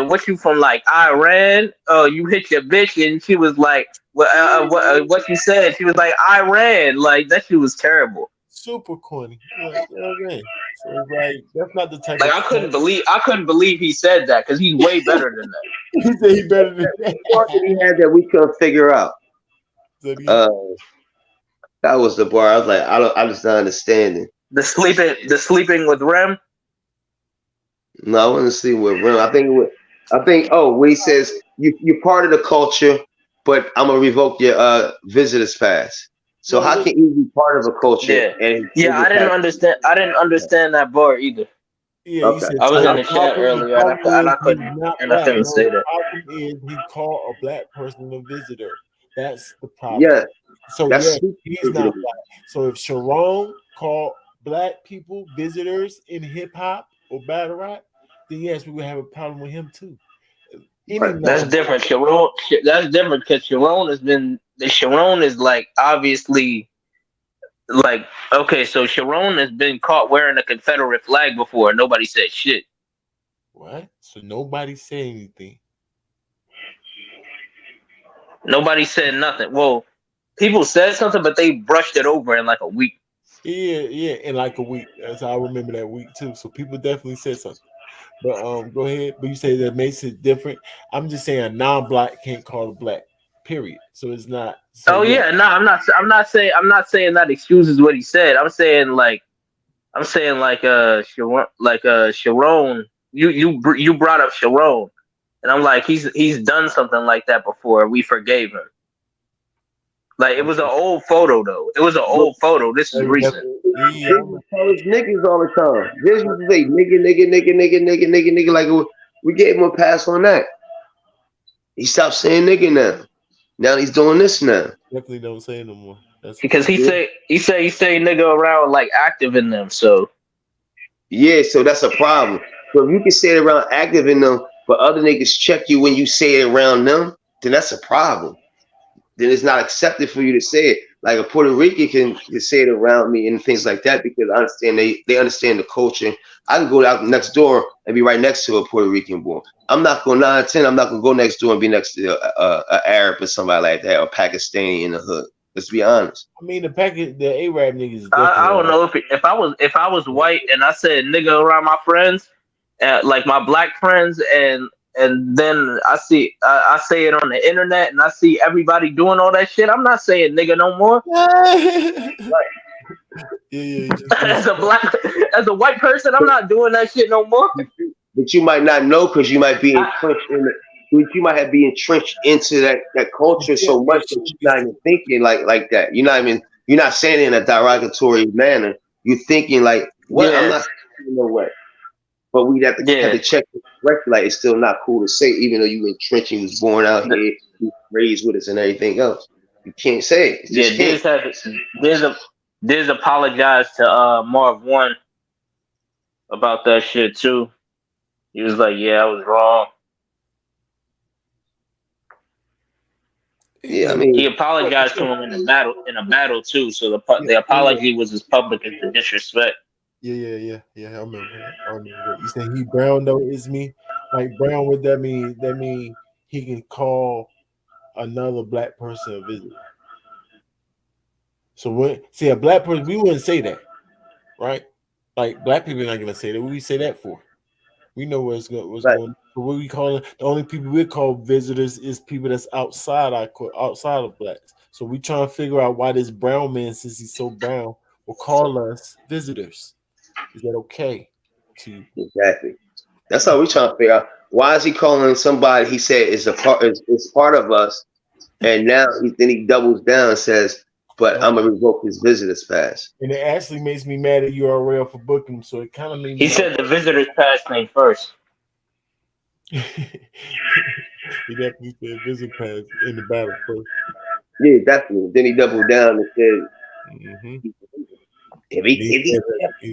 What you from like Iran? Oh, you hit your bitch, and she was like, what you said? She was like Iran. Like that. She was terrible. Super corny. Like, okay. So it's like that's not the type Like of. I couldn't believe he said that because he's way better than that. He said he better than that. Part that he had that we couldn't figure out. That was the bar. I was like, I just not understanding. The sleeping with Rem. No, I wasn't sleeping with Rim. I think. Oh, when he says you're part of the culture, but I'm gonna revoke your visitor's pass. So how can you be part of a culture? Yeah. I didn't understand. I didn't understand that bar either. Yeah, okay. he said, I was so in the chat earlier, and I couldn't say that. The problem is he called a black person a visitor. That's the problem. Yeah. So That's he's not black. So if Sharon called black people visitors in hip hop or battle rap, then yes, we would have a problem with him too. That's different. Sharon, that's different because Sharon is like obviously like okay. So Sharon has been caught wearing a Confederate flag before. Nobody said shit. What? So nobody said anything. Nobody said nothing. Well, people said something, but they brushed it over in like a week. Yeah, in like a week. That's how I remember that week too. So people definitely said something. But go ahead. But you say that makes it different. I'm just saying a non-black can't call a black. Period. So it's not. So no, I'm not. I'm not saying that excuses what he said. I'm saying like Sharon. You brought up Sharon, and I'm like he's done something like that before. We forgave him. Like it was an old photo though. It was an old photo. This is recent. Yeah, tell us niggas all the time. This used to say nigga. Like we gave him a pass on that. He stopped saying nigga now. Now he's doing this now. Definitely don't say it no more. That's because he say nigga around like active in them. So yeah, so that's a problem. So if you can say it around active in them, but other niggas check you when you say it around them, then that's a problem. Then it's not accepted for you to say it. Like a Puerto Rican can say it around me and things like that because I understand they understand the culture. I can go out next door and be right next to a Puerto Rican boy. I'm not going 9 out of 10. I'm not gonna go next door and be next to a Arab or somebody like that or Pakistani in the hood. Let's be honest. I mean the Arab niggas. I don't know if I was white and I said nigga around my friends, like my black friends, and then I say it on the internet and I see everybody doing all that shit. I'm not saying nigga no more. Right. Yeah. As a white person, I'm not doing that shit no more. But you might not know because you might be entrenched in it. You might have been entrenched into that culture so much that you're not even thinking like that. You're not saying it in a derogatory manner. You're thinking like, what? I'm not saying no way. But we have to check the correct. Like it's still not cool to say, even though you entrenched, you was born out here, you raised with us, and everything else. You can't say it. Diz apologized to Marv One about that shit too. He was like, "Yeah, I was wrong." Yeah, I mean, he apologized to him in a battle too. So the apology was as public as the disrespect. Yeah. I remember that. You say he brown though is me. Like brown, what that mean? That mean he can call another black person a visitor. So when a black person, we wouldn't say that, right? Like black people are not gonna say that. What we say that for? We know what's going on. So what we call it? The only people we call visitors is people that's outside of blacks. So we trying to figure out why this brown man, since he's so brown, will call us visitors. Is that okay to you? Exactly. That's how we trying to figure out. Why is he calling somebody he said is part of us, and now he doubles down and says, "But I'm gonna revoke his visitor's pass." And it actually makes me mad at URL for booking, so it kind of made me. He said the visitor's pass thing first. He definitely said visitor pass in the battle first. Yeah, definitely. Then he doubled down and said, If he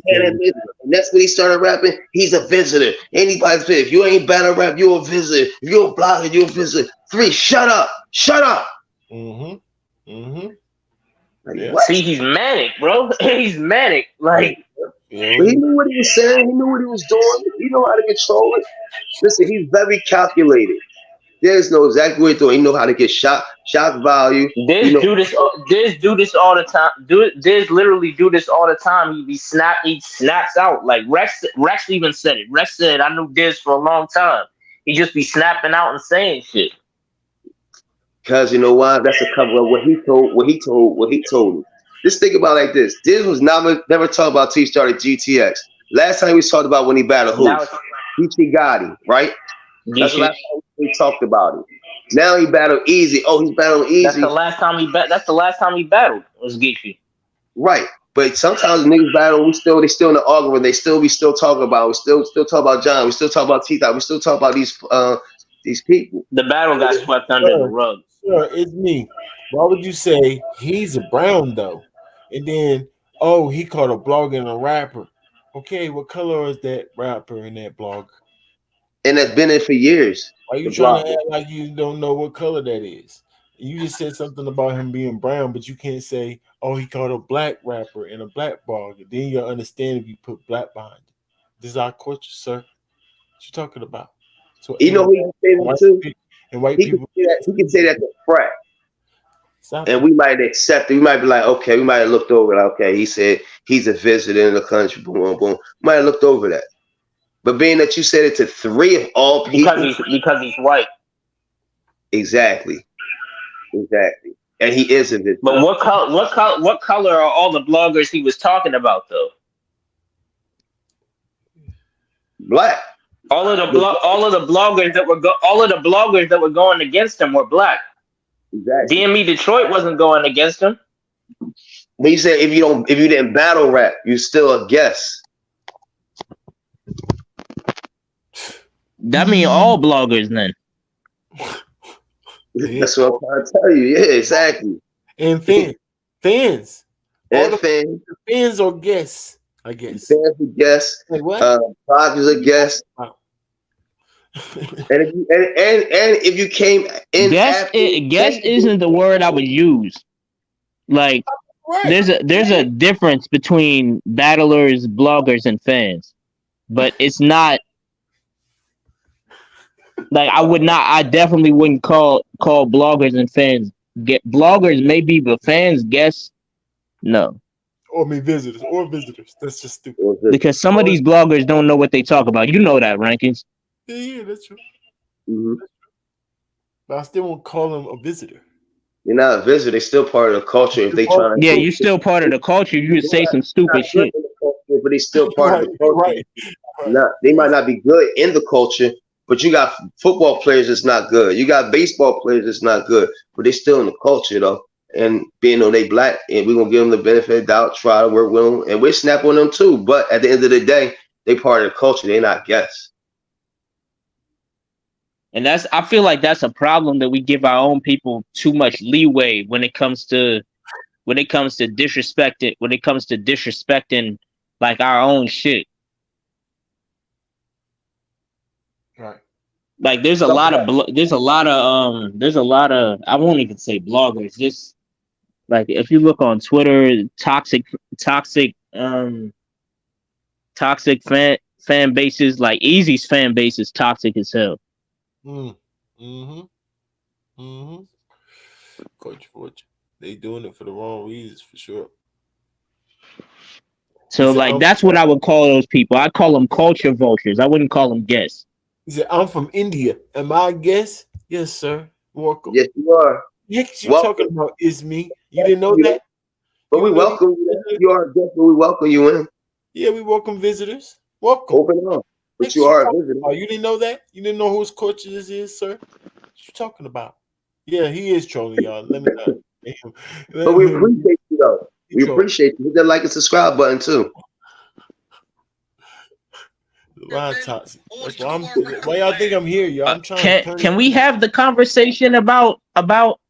can't admit it, and that's when he started rapping, he's a visitor. Anybody's visitor. If you ain't battle rap, you're a visitor. If you're a blogger, you're a visitor. 3, shut up. Shut up. Like, Yeah. what? See, he's manic, bro. He's manic. Like, Yeah. But he knew what he was saying. He knew what he was doing. He know how to control it. Listen, he's very calculated. There's no exactly what he's doing. He know how to get shock value. Diz do this all the time. Diz literally do this all the time. He snaps out. Like Rex even said it. Rex said, I knew Diz for a long time. He just be snapping out and saying shit. Because you know why? That's a cover of what he told him. Just think about it like this. Diz was never talking about till he started GTX. Last time he was talking about when he battled who? Ichi Gotti, right? That's the last time we talked about it. Now he battled Eazy. Oh, he's battling Eazy. That's the last time he battled was Geechee. Right. But sometimes niggas battle, they still in the argument. We still talking about. We still talk about John. We still talk about T-Top. We still talk about these people. The battle got swept under the rug. Sure, it's me. Why would you say he's a brown though? And then, oh, he called a blogger and a rapper. Okay, what color is that rapper and that blogger? And that's been it for years. Why you trying to act like you don't know what color that is? You just said something about him being brown, but you can't say, oh, he called a black rapper and a black blogger. Then you'll understand if you put black behind it. This is our culture, sir. What you talking about? So you know who you say that to? And white people. He can say that to Frat. And we might accept it. We might be like, okay, we might have looked over it. Like, okay, he said he's a visitor in the country. Boom, boom, boom. Might have looked over that. But being that you said it to 3 of all people, because he's white. Exactly. And he is a visitor. But what color are all the bloggers he was talking about though? Black. All of the bloggers that were going against him were black. Exactly. DME Detroit wasn't going against him. But you said if you didn't battle rap, you're still a guest. That mean all bloggers then. That's what I'm trying to tell you. Yeah, exactly. And fans. And fans. Fans or guests, I guess. Fans are guests. Like what? Bloggers are guests. Wow. And if you came in, guess isn't the word I would use. Like, there's a difference between battlers, bloggers, and fans, but it's not like I definitely wouldn't call bloggers and fans. Bloggers maybe, but fans, guess no. Or visitors. That's just stupid. Because some of these bloggers don't know what they talk about. You know that, Rankins. Yeah, that's true. Mm-hmm. But I still won't call them a visitor. You're not a visitor. They're still part of the culture. If they try, you're still part of the culture. You would say some stupid shit, but they're still part of the culture. Right. They might not be good in the culture, but you got football players that's not good. You got baseball players that's not good, but they still in the culture though. And being though they black, and we're gonna give them the benefit of the doubt, try to work with them, and we're snap on them too. But at the end of the day, they part of the culture. They're not guests. And I feel like that's a problem that we give our own people too much leeway when it comes to disrespecting like our own shit. Right. Like there's a lot of I won't even say bloggers, just like if you look on Twitter, toxic fan bases, like Eazy's fan base is toxic as hell. Coach Fortune. They doing it for the wrong reasons for sure. So like that's what I would call those people. I call them culture vultures. I wouldn't call them guests. He said, I'm from India. Am I a guest? Yes, sir. Welcome. Yes, you are. Heck, you talking about is me. You didn't know that? But we welcome you. You are a guest, but we welcome you in. Yeah, we welcome visitors. Welcome. Open up. But you are a visitor. Oh, you didn't know that? You didn't know whose culture this is, sir? What you talking about? Yeah, he is trolling y'all. Let me know. But we appreciate you though. We appreciate you. Hit that like and subscribe button too. Why toxic? Why y'all think I'm here, y'all? I'm trying to can we have the conversation about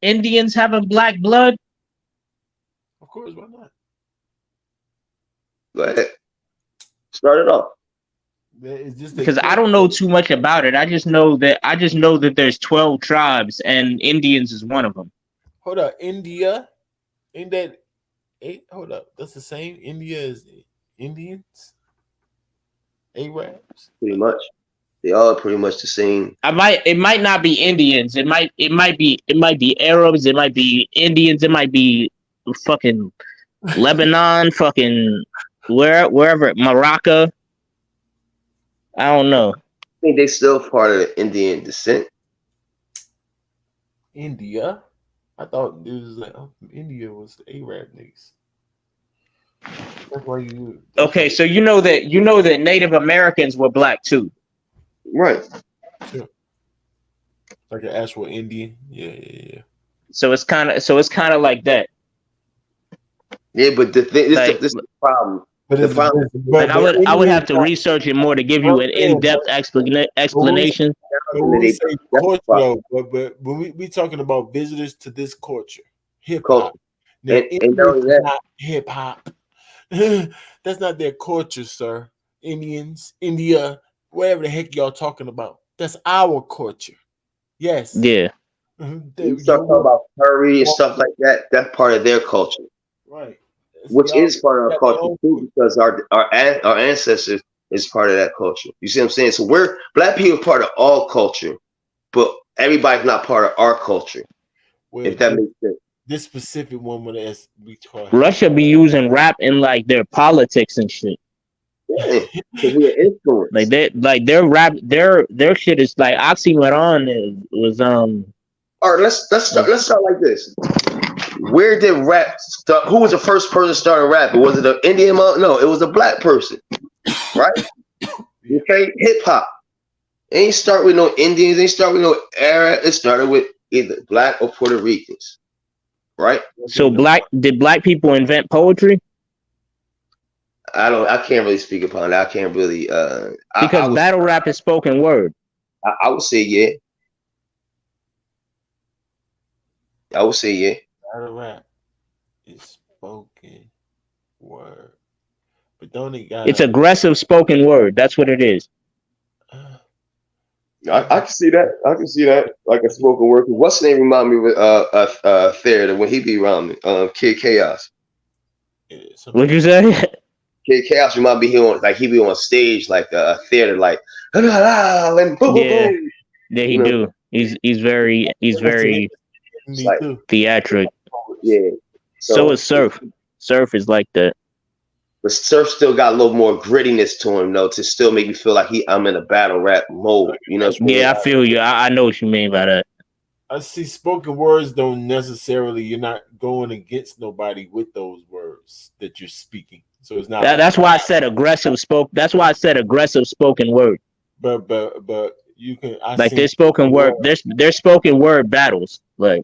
Indians having black blood? Of course, why not? Go ahead. Start it off. It's just Because I don't know too much about it. I just know that there's 12 tribes and Indians is one of them. Hold up, India. Ain't that hold up. That's the same India as Indians? Arabs? Pretty much. They all pretty much the same. It might not be Indians. It might be Arabs, it might be Indians, it might be fucking Lebanon, fucking wherever, Morocco. I don't know. I think they still part of the Indian descent. India? I thought it was India was the Arab niggas. That's why you. Okay, so you know that Native Americans were black too. Right. Sure. Like an actual Indian. Yeah. So it's kind of like that. Yeah, but this Like, is the problem. But The problem. Like I would have to research it more to give you an in-depth explanation. But when we say culture, though, but when we talking about visitors to this culture, hip hop, And hip hop. That's not their culture, sir. Indians, India, whatever the heck y'all talking about. That's our culture. Yes. Yeah. You start talking about curry and stuff like that. That's part of their culture. Right. Which is part of our culture too, because our ancestors is part of that culture. You see what I'm saying? So we're black people are part of all culture, but everybody's not part of our culture. Well, if that makes sense. This specific one with Russia be using rap in like their politics and shit. Yeah, we're influenced. Like their rap, their shit is like oxymoron was All right, let's start like this. Where did rap start? Who was the first person starting rapping? Was it an Indian? No, it was a black person, right? Okay, hip hop. Ain't start with no Indians. Ain't start with no Arab. It started with either black or Puerto Ricans, right? So did black people invent poetry? I can't really speak upon that. I can't really because battle rap is spoken word. I would say yeah. I would say yeah. Battle rap is spoken word, but don't it got? It's aggressive spoken word. That's what it is. I can see that. I can see that. Like a spoken word. What's the name remind me of Theater when he be around me? Kid Chaos. What'd you say? Kid Chaos remind me he be on stage like a theater like and boom, yeah. boom. Yeah, he do. He's very like, theatric. Yeah. So is Surf. Surf is like that. But Surf still got a little more grittiness to him though, to still make me feel like I'm in a battle rap mode. You know? Yeah, I feel you. I know what you mean by that. I see spoken words don't necessarily you're not going against nobody with those words that you're speaking. So it's not. That's why I said aggressive That's why I said aggressive spoken word. But you can there's spoken word. There's spoken word battles. Like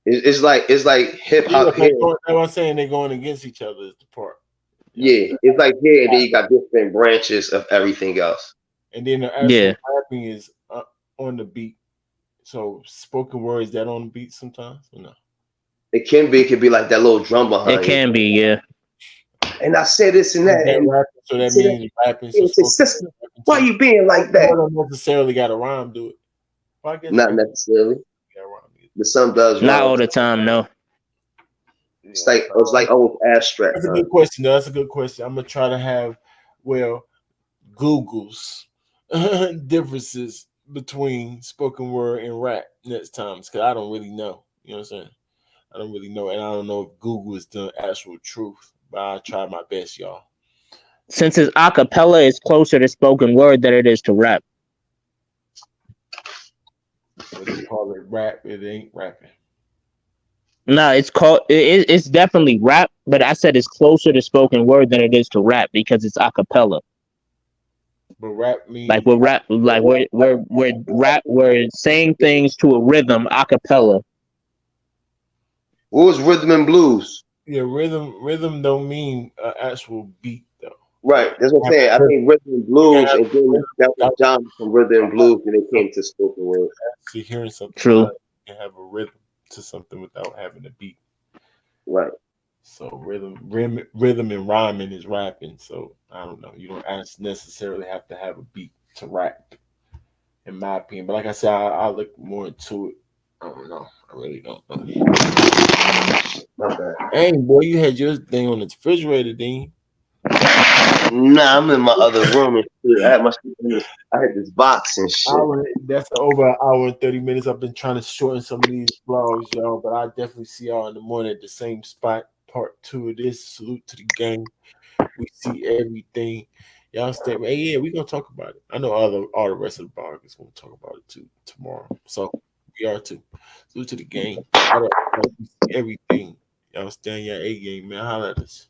it's like hip hop. Yeah, I'm saying they're going against each other is the part. Yeah, it's like here, and then you got different branches of everything else. And then the actual rapping is on the beat. So spoken word is that on the beat sometimes or no? It can be. It could be like that little drum behind. It can be, yeah. And I said this and that. And rapping, so that means rapping. So why you being like that? I don't necessarily got a rhyme do it. Well, I guess not necessarily. But some does. Not all the time, no. It's like almost abstract. That's a good question. Though. That's a good question. I'm gonna try to have Google's differences between spoken word and rap next time because I don't really know. You know what I'm saying? I don't really know, and I don't know if Google is the actual truth. But I'll try my best, y'all. Since it's acapella, it's closer to spoken word than it is to rap. What do you call it? Rap? It ain't rapping. No, it's definitely rap, but I said it's closer to spoken word than it is to rap because it's acapella. But rap means like we're saying things to a rhythm acapella. What was rhythm and blues? Yeah, rhythm don't mean actual beat though. Right, that's what I'm saying. I think rhythm and blues, and then that was John from rhythm and blues, and it came to spoken word. Actually, hearing something true, you can have a rhythm to something without having a beat. Right. So rhythm and rhyming is rapping. So I don't know. You don't necessarily have to have a beat to rap, in my opinion. But like I said, I'll look more into it. I don't know. I really don't know. Okay. Hey, boy, you had your thing on the refrigerator, Dean. Nah, I'm in my other room and shit. I had this box and shit. That's over an hour and 30 minutes. I've been trying to shorten some of these vlogs, y'all, but I definitely see y'all in the morning at the same spot. Part 2 of this. Salute to the gang. We see everything. Y'all stay. Hey, yeah, we're gonna talk about it. I know all the rest of the bloggers gonna talk about it too tomorrow. So we are too. Salute to the gang. We see everything. Y'all stay in your A game, man. Holla at us.